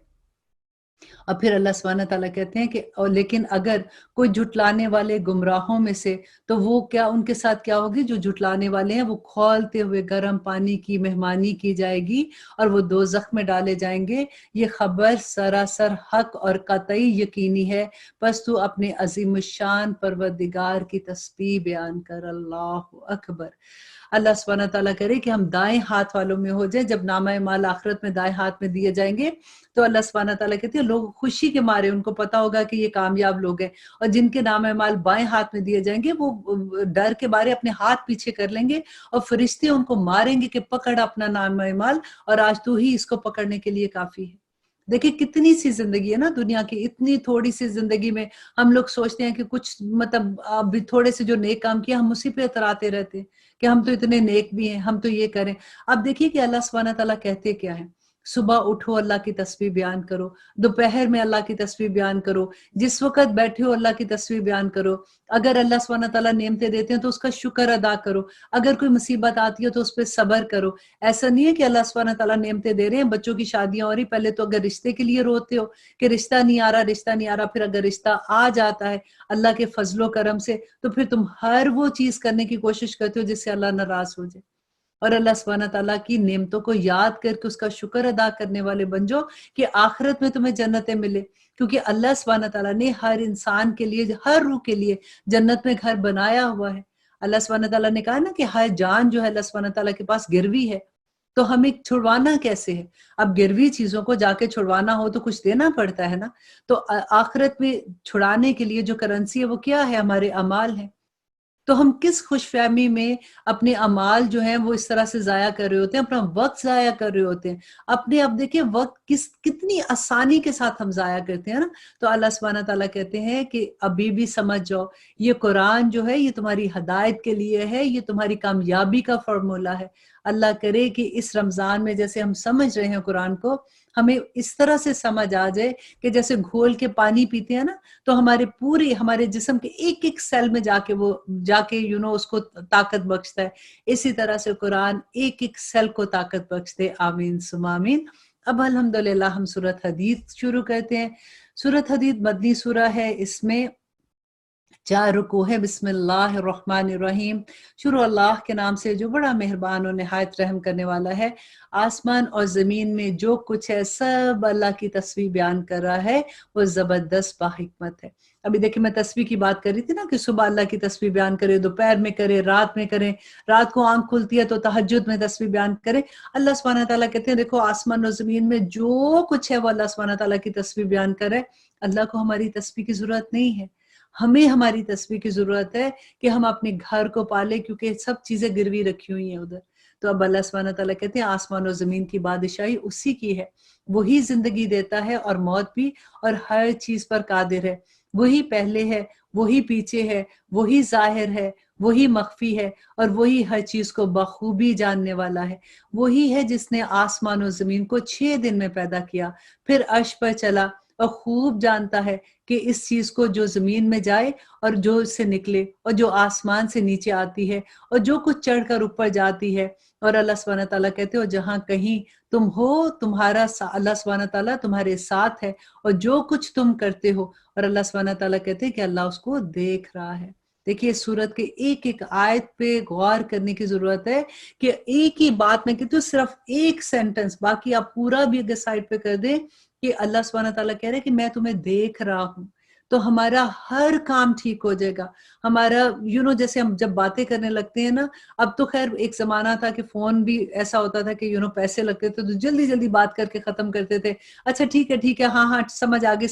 Speaker 1: اور پھر اللہ سبحانہ تعالیٰ کہتے ہیں کہ لیکن اگر کوئی جھٹلانے والے گمراہوں میں سے تو وہ کیا ان کے ساتھ کیا ہوگی، جو جھٹلانے والے ہیں وہ کھولتے ہوئے گرم پانی کی مہمانی کی جائے گی اور وہ دوزخ میں ڈالے جائیں گے۔ یہ خبر سراسر حق اور قطعی یقینی ہے، پس تو اپنے عظیم الشان پروردگار کی تسبیح بیان کر۔ اللہ اکبر۔ اللہ سبحانہ تعالیٰ کرے کہ ہم دائیں ہاتھ والوں میں ہو جائیں۔ جب نامہ اعمال آخرت میں دائیں ہاتھ میں دیے جائیں گے تو اللہ سبحانہ تعالیٰ کہتے ہیں لوگ خوشی کے مارے، ان کو پتا ہوگا کہ یہ کامیاب لوگ ہیں، اور جن کے نامہ اعمال بائیں ہاتھ میں دیے جائیں گے وہ ڈر کے مارے اپنے ہاتھ پیچھے کر لیں گے، اور فرشتے ان کو ماریں گے کہ پکڑ اپنا نامہ اعمال، اور آج تو ہی اس کو پکڑنے کے لیے کافی ہے۔ دیکھیں کتنی سی زندگی ہے نا دنیا کی، اتنی تھوڑی سی زندگی میں ہم لوگ سوچتے ہیں کہ کچھ مطلب ابھی تھوڑے سے جو نیک کام کیا ہم اسی پہ اتراتے رہتے ہیں کہ ہم تو اتنے نیک بھی ہیں، ہم تو یہ کریں۔ اب دیکھیے کہ اللہ سبحانہ تعالیٰ کہتے کیا ہے، صبح اٹھو اللہ کی تسبیح بیان کرو، دوپہر میں اللہ کی تسبیح بیان کرو، جس وقت بیٹھے ہو اللہ کی تسبیح بیان کرو، اگر اللہ سبحانہ تعالیٰ نعمتیں دیتے ہیں تو اس کا شکر ادا کرو، اگر کوئی مصیبت آتی ہے تو اس پہ صبر کرو۔ ایسا نہیں ہے کہ اللہ سبحانہ تعالیٰ نعمتیں دے رہے ہیں، بچوں کی شادیاں ہو رہی، پہلے تو اگر رشتے کے لیے روتے ہو کہ رشتہ نہیں آ رہا رشتہ نہیں آ رہا، پھر اگر رشتہ آ جاتا ہے اللہ کے فضل و کرم سے تو پھر تم ہر وہ چیز کرنے کی کوشش کرتے ہو جس سے اللہ ناراض ہو جائے، اور اللہ سبحانہ تعالیٰ کی نعمتوں کو یاد کر کے اس کا شکر ادا کرنے والے بن جاؤ کہ آخرت میں تمہیں جنتیں ملے، کیونکہ اللہ سبحانہ تعالیٰ نے ہر انسان کے لیے، ہر روح کے لیے جنت میں گھر بنایا ہوا ہے۔ اللہ سبحانہ تعالیٰ نے کہا نا کہ ہر جان جو ہے اللہ سبحانہ تعالیٰ کے پاس گروی ہے، تو ہمیں چھڑوانا کیسے ہے؟ اب گروی چیزوں کو جا کے چھڑوانا ہو تو کچھ دینا پڑتا ہے نا، تو آخرت میں چھڑانے کے لیے جو کرنسی ہے وہ کیا ہے؟ ہمارے اعمال ہیں۔ تو ہم کس خوش فہمی میں اپنے اعمال جو ہیں وہ اس طرح سے ضائع کر رہے ہوتے ہیں، اپنا وقت ضائع کر رہے ہوتے ہیں اپنے، اب دیکھیں وقت کتنی آسانی کے ساتھ ہم ضائع کرتے ہیں نا۔ تو اللہ سبحانہ تعالیٰ کہتے ہیں کہ ابھی بھی سمجھ جاؤ، یہ قرآن جو ہے یہ تمہاری ہدایت کے لیے ہے، یہ تمہاری کامیابی کا فارمولہ ہے۔ اللہ کرے کہ اس رمضان میں جیسے ہم سمجھ رہے ہیں قرآن کو، ہمیں اس طرح سے سمجھ آ جائے کہ جیسے گھول کے پانی پیتے ہیں نا تو ہمارے جسم کے ایک ایک سیل میں جا کے اس کو طاقت بخشتا ہے، اسی طرح سے قرآن ایک ایک سیل کو طاقت بخشتے۔ آمین ثم آمین۔ اب الحمدللہ ہم سورۃ حدید شروع کرتے ہیں۔ سورۃ حدید مدنی سورہ ہے، اس میں 4 رکوع ہے۔ بسم اللہ الرحمن الرحیم، شروع اللہ کے نام سے جو بڑا مہربان اور نہایت رحم کرنے والا ہے۔ آسمان اور زمین میں جو کچھ ہے سب اللہ کی تسبیح بیان کر رہا ہے، وہ زبردست باحکمت ہے۔ ابھی دیکھیں میں تسبیح کی بات کر رہی تھی نا کہ صبح اللہ کی تسبیح بیان کرے، دوپہر میں کرے، رات میں کرے، رات کو آنکھ کھلتی ہے تو تہجد میں تسبیح بیان کرے۔ اللہ سبحانہ تعالیٰ کہتے ہیں دیکھو آسمان اور زمین میں جو کچھ ہے وہ اللہ سبحانہ تعالیٰ کی تسبیح بیان کرے۔ اللہ کو ہماری تسبیح کی ضرورت نہیں ہے، ہمیں ہماری تسبیح کی ضرورت ہے کہ ہم اپنے گھر کو پالے، کیونکہ سب چیزیں گروی رکھی ہوئی ہیں ادھر۔ تو اب اللہ سبحانہ تعالیٰ کہتے ہیں آسمان و زمین کی بادشاہی اسی کی ہے، وہی زندگی دیتا ہے اور موت بھی، اور ہر چیز پر قادر ہے۔ وہی پہلے ہے، وہی پیچھے ہے، وہی ظاہر ہے، وہی مخفی ہے، اور وہی ہر چیز کو بخوبی جاننے والا ہے۔ وہی ہے جس نے آسمان و زمین کو 6 دن میں پیدا کیا، پھر عرش پر چلا، اور خوب جانتا ہے کہ اس چیز کو جو زمین میں جائے اور جو اس سے نکلے اور جو آسمان سے نیچے آتی ہے اور جو کچھ چڑھ کر اوپر جاتی ہے۔ اور اللہ سبحانہ تعالیٰ کہتے ہو جہاں کہیں تم ہو اللہ سبحانہ تعالیٰ تمہارے ساتھ ہے، اور جو کچھ تم کرتے ہو، اور اللہ سبحانہ تعالیٰ کہتے ہیں کہ اللہ اس کو دیکھ رہا ہے۔ دیکھیے سورت کے ایک ایک آیت پہ غور کرنے کی ضرورت ہے کہ ایک ہی بات میں کہتے ہو صرف ایک سینٹنس، باقی آپ پورا بھی اگر سائڈ پہ کر دیں کہ اللہ سبحانہ تعالیٰ کہہ رہے ہیں کہ میں تمہیں دیکھ رہا ہوں۔ تو ہمارا ہر کام ٹھیک ہو جائے گا. ہمارا جیسے ہم جب باتیں کرنے لگتے ہیں نا، اب تو خیر ایک زمانہ تھا کہ فون بھی ایسا ہوتا تھا کہ پیسے لگتے تھے تو جلدی جلدی بات کر کے ختم کرتے تھے. اچھا ٹھیک ہے ہاں ہاں سمجھ آ گئی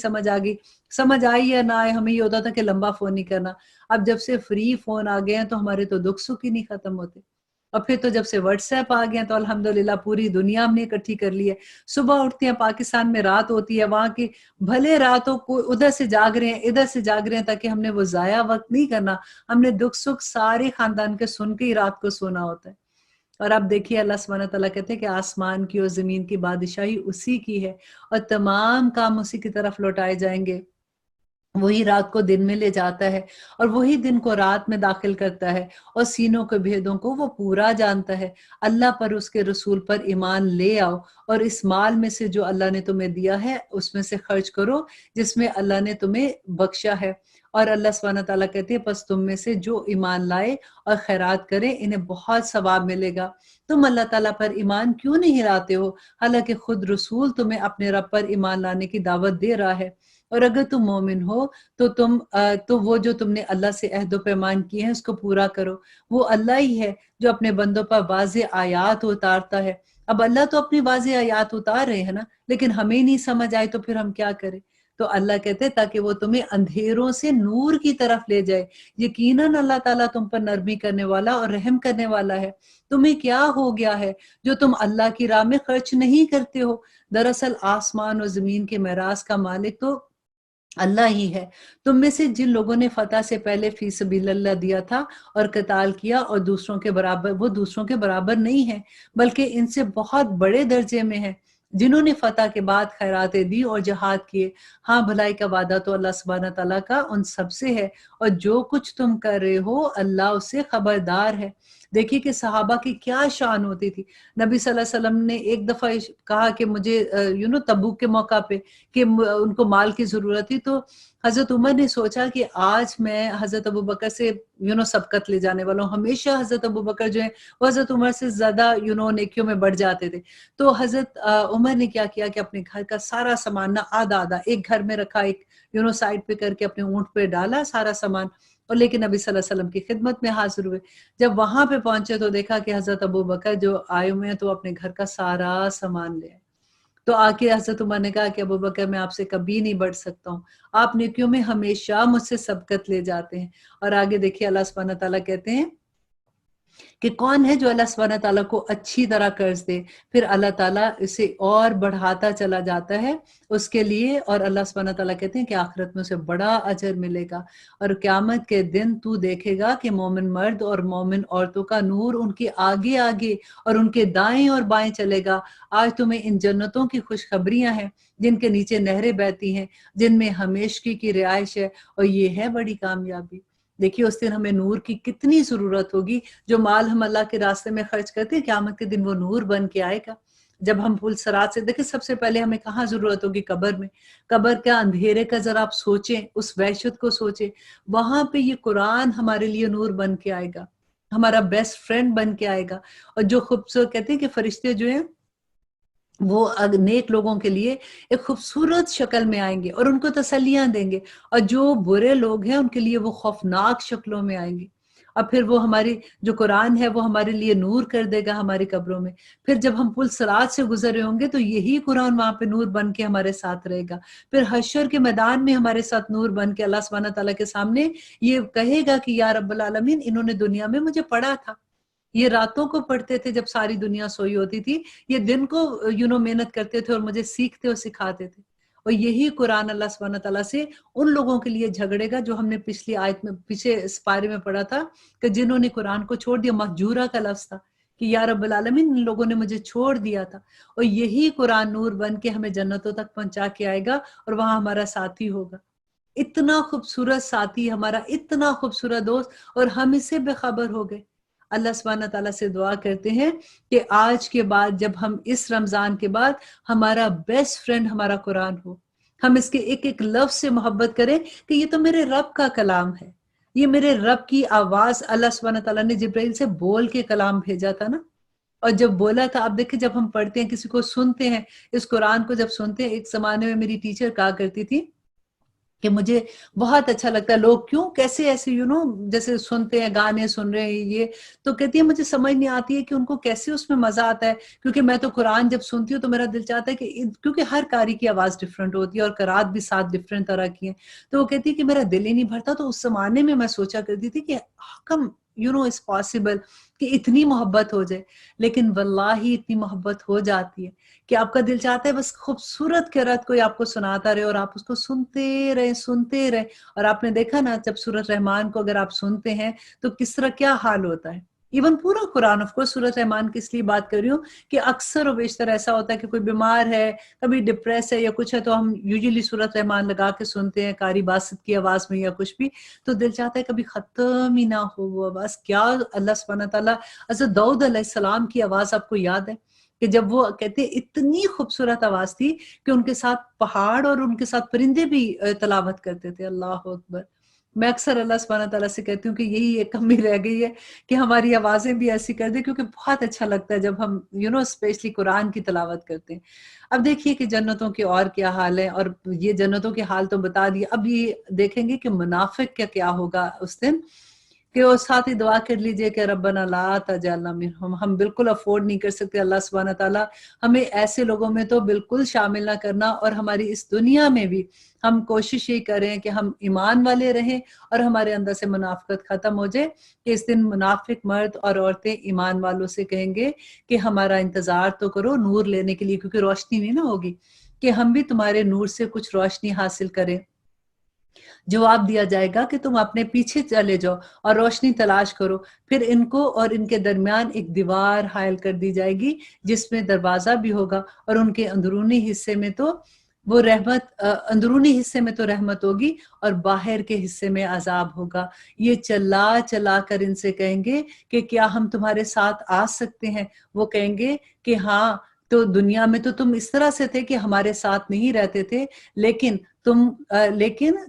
Speaker 1: سمجھ آئی یا نہ آئے، ہمیں یہ ہوتا تھا کہ لمبا فون نہیں کرنا. اب جب سے فری فون آ گئے ہیں تو ہمارے تو دکھ سکھ ہی نہیں ختم ہوتے. اور پھر تو جب سے واٹس ایپ آ گیا تو الحمدللہ پوری دنیا ہم نے اکٹھی کر لی ہے. صبح اٹھتے ہیں پاکستان میں رات ہوتی ہے، وہاں کی بھلے راتوں کو ادھر سے جاگ رہے ہیں ادھر سے جاگ رہے ہیں، تاکہ ہم نے وہ ضائع وقت نہیں کرنا. ہم نے دکھ سکھ سارے خاندان کے سن کے ہی رات کو سونا ہوتا ہے. اور اب دیکھیے اللہ سبحانہ تعالیٰ کہتے ہیں کہ آسمان کی اور زمین کی بادشاہی اسی کی ہے اور تمام کام اسی کی طرف لوٹائے جائیں گے. وہی رات کو دن میں لے جاتا ہے اور وہی دن کو رات میں داخل کرتا ہے اور سینوں کے بھیدوں کو وہ پورا جانتا ہے. اللہ پر اس کے رسول پر ایمان لے آؤ اور اس مال میں سے جو اللہ نے تمہیں دیا ہے اس میں سے خرچ کرو جس میں اللہ نے تمہیں بخشا ہے. اور اللہ سبحانہ تعالیٰ کہتے ہیں پس تم میں سے جو ایمان لائے اور خیرات کرے انہیں بہت ثواب ملے گا. تم اللہ تعالیٰ پر ایمان کیوں نہیں لاتے ہو حالانکہ خود رسول تمہیں اپنے رب پر ایمان لانے کی دعوت دے رہا ہے. اور اگر تم مومن ہو تو وہ جو تم نے اللہ سے عہد و پیمان کیے ہیں اس کو پورا کرو. وہ اللہ ہی ہے جو اپنے بندوں پر واضح آیات اتارتا ہے. اب اللہ تو اپنی واضح آیات اتار رہے ہیں نا، لیکن ہمیں نہیں سمجھ آئے تو پھر ہم کیا کریں. تو اللہ کہتے ہیں تاکہ وہ تمہیں اندھیروں سے نور کی طرف لے جائے. یقیناً اللہ تعالیٰ تم پر نرمی کرنے والا اور رحم کرنے والا ہے. تمہیں کیا ہو گیا ہے جو تم اللہ کی راہ میں خرچ نہیں کرتے ہو؟ دراصل آسمان اور زمین کے میراث کا مالک تو اللہ ہی ہے. تم میں سے جن لوگوں نے فتح سے پہلے فی سبیل اللہ دیا تھا اور قتال کیا اور وہ دوسروں کے برابر نہیں ہیں بلکہ ان سے بہت بڑے درجے میں ہیں جنہوں نے فتح کے بعد خیراتیں دی اور جہاد کیے. ہاں بھلائی کا وعدہ تو اللہ سبحانہ تعالیٰ کا ان سب سے ہے اور جو کچھ تم کر رہے ہو اللہ اس سے خبردار ہے. دیکھیے کہ صحابہ کی کیا شان ہوتی تھی. نبی صلی اللہ علیہ وسلم نے ایک دفعہ کہا کہ مجھے تبوک کے موقع پہ کہ ان کو مال کی ضرورت تھی، تو حضرت عمر نے سوچا کہ آج میں حضرت ابوبکر سے سبقت لے جانے والا ہوں. ہمیشہ حضرت ابوبکر جو ہیں وہ حضرت عمر سے زیادہ نیکیوں میں بڑھ جاتے تھے. تو حضرت عمر نے کیا کیا کہ اپنے گھر کا سارا سامان نہ آدھا ایک گھر میں رکھا، ایک سائڈ پہ کر کے اپنے اونٹ پہ ڈالا سارا سامان، اور لیکن نبی صلی اللہ علیہ وسلم کی خدمت میں حاضر ہوئے. جب وہاں پہ پہنچے تو دیکھا کہ حضرت ابوبکر جو آئے ہوئے ہیں تو اپنے گھر کا سارا سامان لے آئے. تو آ کے حضرت عمر نے کہا کہ ابوبکر میں آپ سے کبھی نہیں بڑھ سکتا ہوں، آپ نیکیوں میں ہمیشہ مجھ سے سبقت لے جاتے ہیں. اور آگے دیکھیے اللہ سبحانہ تعالیٰ کہتے ہیں کہ کون ہے جو اللہ سبحانہ تعالیٰ کو اچھی طرح قرض دے پھر اللہ تعالیٰ اسے اور بڑھاتا چلا جاتا ہے اس کے لیے. اور اللہ سبحانہ تعالیٰ کہتے ہیں کہ آخرت میں اسے بڑا اجر ملے گا. اور قیامت کے دن تو دیکھے گا کہ مومن مرد اور مومن عورتوں کا نور ان کے آگے آگے اور ان کے دائیں اور بائیں چلے گا. آج تمہیں ان جنتوں کی خوشخبریاں ہیں جن کے نیچے نہریں بہتی ہیں، جن میں ہمیشگی کی رہائش ہے، اور یہ ہے بڑی کامیابی. دیکھیے اس دن ہمیں نور کی کتنی ضرورت ہوگی. جو مال ہم اللہ کے راستے میں خرچ کرتے ہیں قیامت کے دن وہ نور بن کے آئے گا. جب ہم پل صراط سے دیکھیں سب سے پہلے ہمیں کہاں ضرورت ہوگی؟ قبر میں. قبر کا اندھیرے کا ذرا آپ سوچیں، اس وحشت کو سوچیں. وہاں پہ یہ قرآن ہمارے لیے نور بن کے آئے گا، ہمارا بیسٹ فرینڈ بن کے آئے گا. اور جو خوبصورت کہتے ہیں کہ فرشتے جو ہیں وہ نیک لوگوں کے لیے ایک خوبصورت شکل میں آئیں گے اور ان کو تسلیاں دیں گے، اور جو برے لوگ ہیں ان کے لیے وہ خوفناک شکلوں میں آئیں گے. اور پھر وہ ہماری جو قرآن ہے وہ ہمارے لیے نور کر دے گا ہماری قبروں میں. پھر جب ہم پل صراط سے گزرے ہوں گے تو یہی قرآن وہاں پہ نور بن کے ہمارے ساتھ رہے گا. پھر حشر کے میدان میں ہمارے ساتھ نور بن کے اللہ سبحانہ تعالیٰ کے سامنے یہ کہے گا کہ یا رب العالمین انہوں نے دنیا میں مجھے پڑھا تھا. یہ راتوں کو پڑھتے تھے جب ساری دنیا سوئی ہوتی تھی، یہ دن کو محنت کرتے تھے اور مجھے سیکھتے اور سکھاتے تھے. اور یہی قرآن اللہ سبحانہ تعالیٰ سے ان لوگوں کے لیے جھگڑے گا جو ہم نے پچھلی آیت میں پیچھے اس پارے میں پڑھا تھا کہ جنہوں نے قرآن کو چھوڑ دیا. مہجورہ کا لفظ تھا کہ یا رب العالمین ان لوگوں نے مجھے چھوڑ دیا تھا. اور یہی قرآن نور بن کے ہمیں جنتوں تک پہنچا کے آئے گا اور وہاں ہمارا ساتھی ہوگا. اتنا خوبصورت ساتھی ہمارا، اتنا خوبصورت دوست، اور ہم اس سے بے خبر ہو گئے. اللہ سبحانہ تعالیٰ سے دعا کرتے ہیں کہ آج کے بعد جب ہم اس رمضان کے بعد ہمارا بیسٹ فرینڈ ہمارا قرآن ہو، ہم اس کے ایک ایک لفظ سے محبت کریں کہ یہ تو میرے رب کا کلام ہے، یہ میرے رب کی آواز. اللہ سبحانہ تعالیٰ نے جبرائیل سے بول کے کلام بھیجا تھا نا، اور جب بولا تھا. اب دیکھیں جب ہم پڑھتے ہیں کسی کو سنتے ہیں اس قرآن کو جب سنتے ہیں، ایک زمانے میں میری ٹیچر کہا کرتی تھی کہ مجھے بہت اچھا لگتا ہے لوگ کیوں کیسے ایسے جیسے سنتے ہیں گانے سن رہے ہیں یہ تو کہتی ہے مجھے سمجھ نہیں آتی ہے کہ ان کو کیسے اس میں مزہ آتا ہے، کیونکہ میں تو قرآن جب سنتی ہوں تو میرا دل چاہتا ہے کہ کیونکہ ہر قاری کی آواز ڈفرینٹ ہوتی ہے اور قرات بھی 7 ڈفرینٹ طرح کی ہیں، تو وہ کہتی ہے کہ میرا دل ہی نہیں بھرتا۔ تو اس زمانے میں میں سوچا کرتی تھی کہ کم اٹس پاسبل کہ اتنی محبت ہو جائے، لیکن واللہ اتنی محبت ہو جاتی ہے کہ آپ کا دل چاہتا ہے بس خوبصورت قرات کوئی آپ کو سناتا رہے اور آپ اس کو سنتے رہے۔ اور آپ نے دیکھا نا جب سورۃ رحمان کو اگر آپ سنتے ہیں تو کس طرح کیا حال ہوتا ہے، ایون پورا قرآن آف کورس سورۃ رحمان کی اس لیے بات کر رہی ہوں کہ اکثر و بیشتر ایسا ہوتا ہے کہ کوئی بیمار ہے، کبھی ڈپریس ہے یا کچھ ہے تو ہم یوزلی سورۃ رحمان لگا کے سنتے ہیں قاری باسط کی آواز میں یا کچھ بھی، تو دل چاہتا ہے کبھی ختم ہی نہ ہو وہ آواز۔ کیا اللہ سبحانہ تعالیٰ حضرت داؤد علیہ السلام کی آواز آپ کو یاد ہے کہ جب وہ کہتے ہیں اتنی خوبصورت آواز تھی کہ ان کے ساتھ پہاڑ اور ان کے ساتھ پرندے بھی تلاوت کرتے تھے۔ اللہ اکبر۔ میں اکثر اللہ سبحانہ تعالیٰ سے کہتی ہوں کہ یہی ایک کمی رہ گئی ہے کہ ہماری آوازیں بھی ایسی کر دیں، کیونکہ بہت اچھا لگتا ہے جب ہم اسپیشلی قرآن کی تلاوت کرتے ہیں۔ اب دیکھیے کہ جنتوں کے اور کیا حال ہے، اور یہ جنتوں کے حال تو بتا دیے، اب یہ دیکھیں گے کہ منافق کا کیا ہوگا اس دن، کہ وہ ساتھ ہی دعا کر لیجئے کہ ربنا لا تجعلنا منہم۔ ہم بالکل افورڈ نہیں کر سکتے اللہ سبحانہ تعالیٰ ہمیں ایسے لوگوں میں تو بالکل شامل نہ کرنا، اور ہماری اس دنیا میں بھی ہم کوشش یہ کریں کہ ہم ایمان والے رہیں اور ہمارے اندر سے منافقت ختم ہو جائے، کہ اس دن منافق مرد اور عورتیں ایمان والوں سے کہیں گے کہ ہمارا انتظار تو کرو نور لینے کے لیے، کیونکہ روشنی نہیں نہ ہوگی، کہ ہم بھی تمہارے نور سے کچھ روشنی حاصل کریں۔ جواب دیا جائے گا کہ تم اپنے پیچھے چلے جاؤ اور روشنی تلاش کرو، پھر ان کو اور ان کے درمیان ایک دیوار حائل کر دی جائے گی جس میں دروازہ بھی ہوگا، اور ان کے اندرونی حصے میں تو وہ اندرونی حصے میں تو رحمت ہوگی اور باہر کے حصے میں عذاب ہوگا۔ یہ چلا چلا کر ان سے کہیں گے کہ کیا ہم تمہارے ساتھ آ سکتے ہیں؟ وہ کہیں گے کہ ہاں، تو دنیا میں تو تم اس طرح سے تھے کہ ہمارے ساتھ نہیں رہتے تھے، لیکن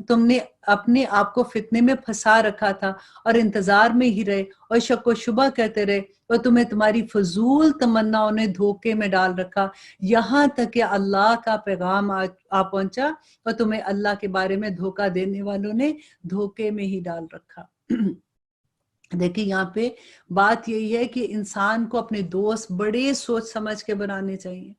Speaker 1: تم نے اپنے آپ کو فتنے میں پھنسا رکھا تھا اور انتظار میں ہی رہے اور شک و شبہ کرتے رہے، اور تمہیں تمہاری فضول تمناؤں نے دھوکے میں ڈال رکھا، یہاں تک کہ اللہ کا پیغام آ پہنچا اور تمہیں اللہ کے بارے میں دھوکہ دینے والوں نے دھوکے میں ہی ڈال رکھا۔ دیکھیں یہاں پہ بات یہی ہے کہ انسان کو اپنے دوست بڑے سوچ سمجھ کے بنانے چاہیے۔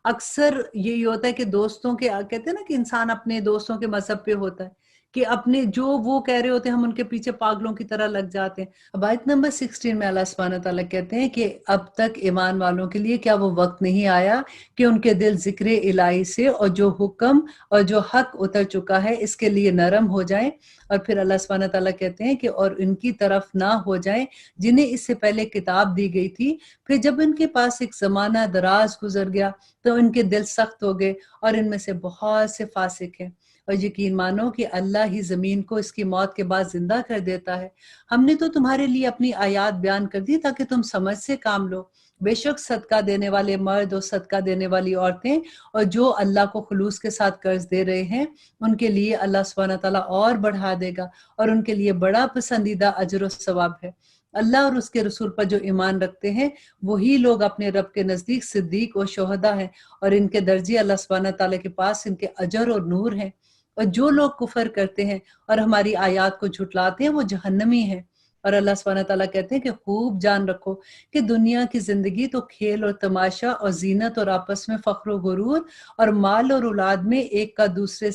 Speaker 1: اکثر یہی ہوتا ہے کہ دوستوں کے کہتے ہیں نا کہ انسان اپنے دوستوں کے مذہب پہ ہوتا ہے، کہ اپنے جو وہ کہہ رہے ہوتے ہیں ہم ان کے پیچھے پاگلوں کی طرح لگ جاتے ہیں۔ اب آیت نمبر 16 میں اللہ سبحانہ تعالیٰ کہتے ہیں کہ اب تک ایمان والوں کے لیے کیا وہ وقت نہیں آیا کہ ان کے دل ذکر الہی سے اور جو حکم اور جو حق اتر چکا ہے اس کے لیے نرم ہو جائیں، اور پھر اللہ سبحانہ تعالیٰ کہتے ہیں کہ اور ان کی طرف نہ ہو جائیں جنہیں اس سے پہلے کتاب دی گئی تھی، پھر جب ان کے پاس ایک زمانہ دراز گزر گیا تو ان کے دل سخت ہو گئے اور ان میں سے بہت سے فاسق ہیں۔ اور یقین مانو کہ اللہ ہی زمین کو اس کی موت کے بعد زندہ کر دیتا ہے۔ ہم نے تو تمہارے لیے اپنی آیات بیان کر دی تاکہ تم سمجھ سے کام لو۔ بے شک صدقہ دینے والے مرد اور صدقہ دینے والی عورتیں اور جو اللہ کو خلوص کے ساتھ قرض دے رہے ہیں ان کے لیے اللہ سبحانہ تعالیٰ اور بڑھا دے گا، اور ان کے لیے بڑا پسندیدہ اجر و ثواب ہے۔ اللہ اور اس کے رسول پر جو ایمان رکھتے ہیں وہی لوگ اپنے رب کے نزدیک صدیق و شہداء ہیں، اور ان کے درجے اللہ سبحانہ تعالیٰ کے پاس ان کے اجر اور نور ہیں۔ اور جو لوگ کفر کرتے ہیں اور ہماری آیات کو جھٹلاتے ہیں وہ جہنمی ہیں۔ اور اللہ سبحانہ تعالیٰ کہتے ہیں کہ خوب جان رکھو کہ دنیا کی زندگی تو کھیل اور تماشا اور زینت اور آپس میں فخر و غرور اور مال اور اولاد میں ایک کا دوسرے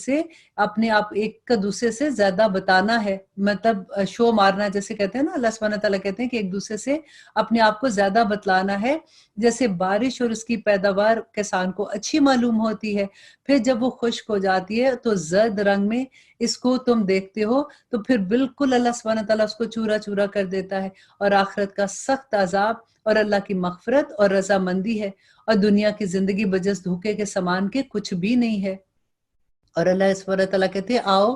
Speaker 1: سے زیادہ بتانا ہے، مطلب شو مارنا جیسے کہتے ہیں نا، اللہ سبحانہ تعالیٰ کہتے ہیں کہ ایک دوسرے سے اپنے آپ کو زیادہ بتلانا ہے، جیسے بارش اور اس کی پیداوار کسان کو اچھی معلوم ہوتی ہے، پھر جب وہ خشک ہو جاتی ہے تو زرد رنگ میں اس کو تم دیکھتے ہو، تو پھر بالکل اللہ سبحانہ تعالیٰ اس کو چورا چورا کر دیتا ہے، اور آخرت کا سخت عذاب اور اللہ کی مغفرت اور رضامندی ہے، اور دنیا کی زندگی بجز دھوکے کے سامان کے کچھ بھی نہیں ہے۔ اور اللہ سبحانہ تعالیٰ کہتے ہیں آؤ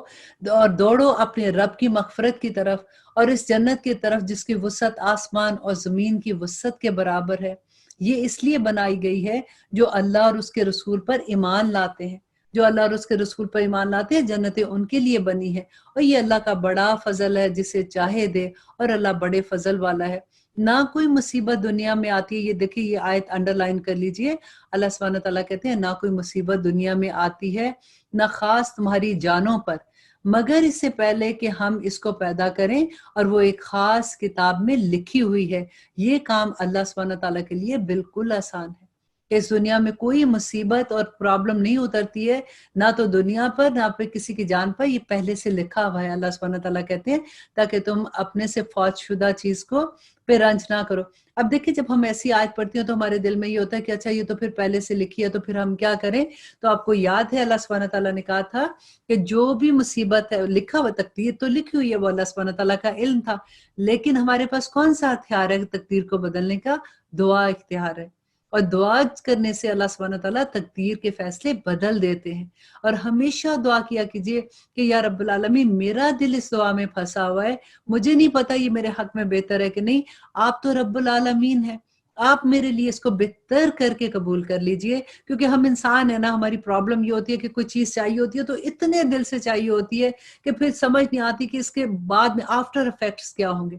Speaker 1: اور دوڑو اپنے رب کی مغفرت کی طرف اور اس جنت کی طرف جس کی وسعت آسمان اور زمین کی وسعت کے برابر ہے۔ یہ اس لیے بنائی گئی ہے جو اللہ اور اس کے رسول پر ایمان لاتے ہیں، جو اللہ اور اس کے رسول پر ایمان لاتے ہیں جنتیں ان کے لیے بنی ہے، اور یہ اللہ کا بڑا فضل ہے جسے چاہے دے، اور اللہ بڑے فضل والا ہے۔ نہ کوئی مصیبت دنیا میں آتی ہے، یہ دیکھیں یہ آیت انڈر لائن کر لیجئے، اللہ سبحانہ تعالیٰ کہتے ہیں نہ کوئی مصیبت دنیا میں آتی ہے، نہ خاص تمہاری جانوں پر، مگر اس سے پہلے کہ ہم اس کو پیدا کریں اور وہ ایک خاص کتاب میں لکھی ہوئی ہے۔ یہ کام اللہ سبحانہ تعالیٰ کے لیے بالکل آسان ہے۔ اس دنیا میں کوئی مصیبت اور پرابلم نہیں اترتی ہے، نہ تو دنیا پر نہ پہ کسی کی جان پر، یہ پہلے سے لکھا ہوا ہے۔ اللہ سبحانہ تعالیٰ کہتے ہیں تاکہ تم اپنے سے فوت شدہ چیز کو پہ رنج نہ کرو۔ اب دیکھیں جب ہم ایسی آیت پڑھتی ہیں تو ہمارے دل میں یہ ہوتا ہے کہ اچھا یہ تو پھر پہلے سے لکھی ہے تو پھر ہم کیا کریں؟ تو آپ کو یاد ہے اللہ سبحانہ تعالیٰ نے کہا تھا کہ جو بھی مصیبت ہے لکھا ہوا، تقدیر تو لکھی ہوئی ہے، وہ اللہ سبحانہ تعالیٰ کا علم تھا، لیکن ہمارے پاس کون سا ہتھیار ہے تقدیر کو بدلنے کا؟ دعا اختیار ہے، اور دعا کرنے سے اللہ سبحانہ تعالیٰ تقدیر کے فیصلے بدل دیتے ہیں۔ اور ہمیشہ دعا کیا کیجئے کہ یا رب العالمین میرا دل اس دعا میں پھنسا ہوا ہے، مجھے نہیں پتا یہ میرے حق میں بہتر ہے کہ نہیں، آپ تو رب العالمین ہیں، آپ میرے لیے اس کو بہتر کر کے قبول کر لیجئے۔ کیونکہ ہم انسان ہیں نا، ہماری پرابلم یہ ہوتی ہے کہ کوئی چیز چاہیے ہوتی ہے تو اتنے دل سے چاہیے ہوتی ہے کہ پھر سمجھ نہیں آتی کہ اس کے بعد میں آفٹر افیکٹس کیا ہوں گے۔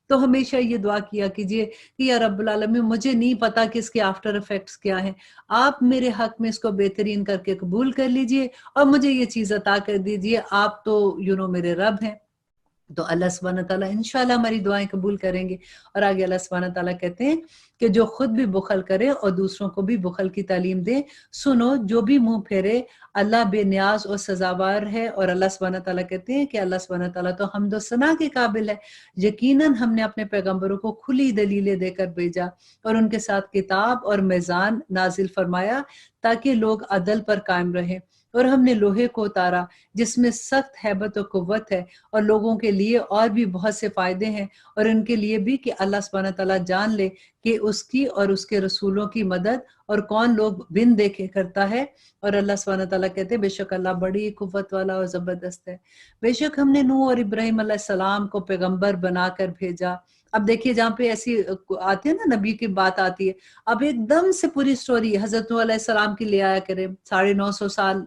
Speaker 1: تو ہمیشہ یہ دعا کیا کیجئے کہ یا رب العالمین مجھے نہیں پتا کہ اس کے آفٹر افیکٹس کیا ہیں، آپ میرے حق میں اس کو بہترین کر کے قبول کر لیجئے اور مجھے یہ چیز عطا کر دیجئے، آپ تو میرے رب ہیں۔ تو اللہ سبحانہ تعالیٰ انشاءاللہ ہماری دعائیں قبول کریں گے۔ اور آگے اللہ سبحانہ تعالیٰ کہتے ہیں کہ جو خود بھی بخل کرے اور دوسروں کو بھی بخل کی تعلیم دے، سنو جو بھی منہ پھیرے اللہ بے نیاز اور سزاوار ہے۔ اور اللہ سبحانہ تعالیٰ کہتے ہیں کہ اللہ سبحانہ تعالیٰ تو حمد و ثنا کے قابل ہے، یقیناً ہم نے اپنے پیغمبروں کو کھلی دلیلیں دے کر بھیجا اور ان کے ساتھ کتاب اور میزان نازل فرمایا تاکہ لوگ عدل پر قائم رہیں۔ اور ہم نے لوہے کو اتارا جس میں سخت ہیبت و قوت ہے، اور لوگوں کے لیے اور بھی بہت سے فائدے ہیں، اور ان کے لیے بھی کہ اللہ سبحانہ تعالیٰ جان لے کہ اس کی اور اس کے رسولوں کی مدد اور کون لوگ بن دیکھے کرتا ہے۔ اور اللہ سبحانہ تعالیٰ کہتے ہیں بے شک اللہ بڑی قوت والا اور زبردست ہے۔ بے شک ہم نے نوح اور ابراہیم علیہ السلام کو پیغمبر بنا کر بھیجا۔ اب دیکھیے جہاں پہ ایسی آتی ہے نا، نبی کی بات آتی ہے، اب ایک دم سے پوری سٹوری حضرت نوح علیہ السلام کی لے آیا کرے، 950 سال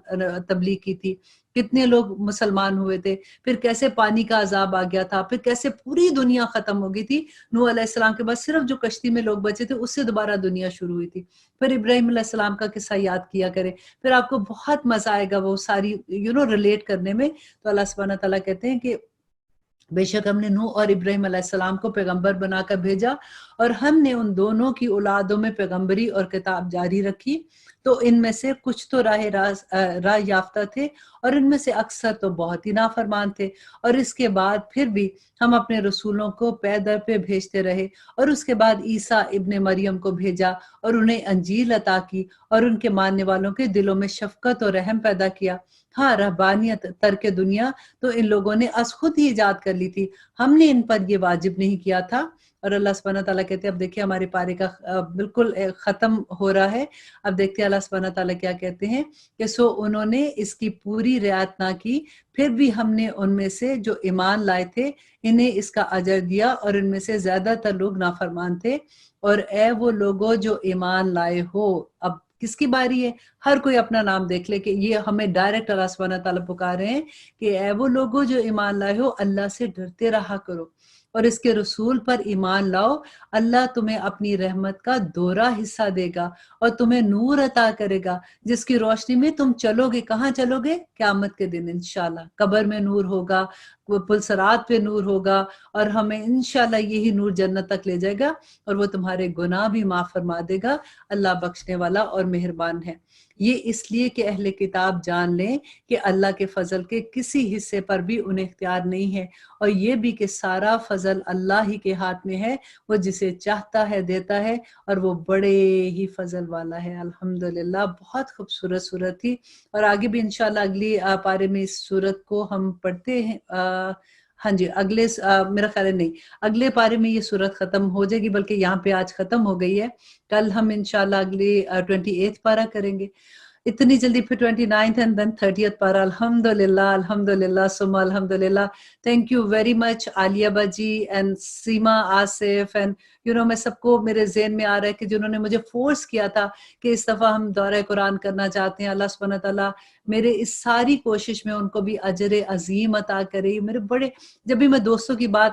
Speaker 1: تبلیغ کی تھی، کتنے لوگ مسلمان ہوئے تھے، پھر کیسے پانی کا عذاب آ گیا تھا، پھر کیسے پوری دنیا ختم ہو گئی تھی۔ نوح علیہ السلام کے بعد صرف جو کشتی میں لوگ بچے تھے اس سے دوبارہ دنیا شروع ہوئی تھی۔ پھر ابراہیم علیہ السلام کا قصہ یاد کیا کرے، پھر آپ کو بہت مزہ آئے گا وہ ساری ریلیٹ کرنے میں۔ تو اللہ سبحانہ تعالیٰ کہتے ہیں کہ بے شک ہم نے نوح اور ابراہیم علیہ السلام کو پیغمبر بنا کر بھیجا، اور ہم نے ان دونوں کی اولادوں میں پیغمبری اور کتاب جاری رکھی، تو ان میں سے کچھ تو راہ یافتہ تھے اور ان میں سے اکثر تو بہت ہی نافرمان تھے۔ اور اس کے بعد پھر بھی ہم اپنے رسولوں کو پے در پہ بھیجتے رہے، اور اس کے بعد عیسیٰ ابن مریم کو بھیجا اور انہیں انجیل عطا کی اور ان کے ماننے والوں کے دلوں میں شفقت اور رحم پیدا کیا۔ ہاں، رہبانیت ترک دنیا تو ان لوگوں نے از خود ہی ایجاد کر لی تھی، ہم نے ان پر یہ واجب نہیں کیا تھا۔ اور اللہ سبحانہ تعالیٰ کہتے ہیں، اب دیکھیں ہمارے پارے کا بالکل ختم ہو رہا ہے، اب دیکھتے ہیں اللہ سبحانہ تعالیٰ کیا کہتے ہیں کہ سو انہوں نے اس کی پوری رعایت نہ کی، پھر بھی ہم نے ان میں سے جو ایمان لائے تھے انہیں اس کا اجر دیا، اور ان میں سے زیادہ تر لوگ نافرمان تھے۔ اور اے وہ لوگوں جو ایمان لائے ہو، اب کس کی باری ہے؟ ہر کوئی اپنا نام دیکھ لے کہ یہ ہمیں ڈائریکٹ اللہ سبحانہ تعالیٰ پکار رہے ہیں کہ اے وہ لوگوں جو ایمان لائے ہو، اللہ سے ڈرتے رہا کرو اور اس کے رسول پر ایمان لاؤ، اللہ تمہیں اپنی رحمت کا دوہرا حصہ دے گا اور تمہیں نور عطا کرے گا جس کی روشنی میں تم چلو گے۔ کہاں چلو گے؟ قیامت کے دن انشاءاللہ قبر میں نور ہوگا، پلسرات پہ نور ہوگا، اور ہمیں انشاءاللہ یہی نور جنت تک لے جائے گا، اور وہ تمہارے گناہ بھی معاف فرما دے گا۔ اللہ بخشنے والا اور مہربان ہے۔ یہ اس لیے کہ اہل کتاب جان لیں کہ اللہ کے فضل کے کسی حصے پر بھی انہیں اختیار نہیں ہے، اور یہ بھی کہ سارا فضل اللہ ہی کے ہاتھ میں ہے، وہ جسے چاہتا ہے دیتا ہے، اور وہ بڑے ہی فضل والا ہے۔ الحمدللہ، بہت خوبصورت سورت تھی، اور آگے بھی انشاءاللہ اگلی پارے میں اس سورت کو ہم پڑھتے ہیں۔ ہاں جی، میرا خیال ہے نہیں، اگلے پارے میں یہ سورت ختم ہو جائے گی، بلکہ یہاں پہ آج ختم ہو گئی ہے، کل ہم انشاءاللہ اگلی 28 پارہ کریں گے۔ اتنی جلدی پھر 29th and then 30th پارہ۔ الحمدللہ، الحمدللہ، ثم الحمدللہ۔ تھینک یو ویری مچ عالیہ باجی اینڈ سیما، آصف اینڈ میں سب کو میرے ذہن میں آ رہا ہے کہ جنہوں نے مجھے فورس کیا تھا کہ اس دفعہ ہم دورہ قرآن کرنا چاہتے ہیں، اللہ سبحانہ تعالیٰ میرے اس ساری کوشش میں ان کو بھی اجر عظیم عطا کرے۔ میرے بڑے، جب بھی میں دوستوں کی بات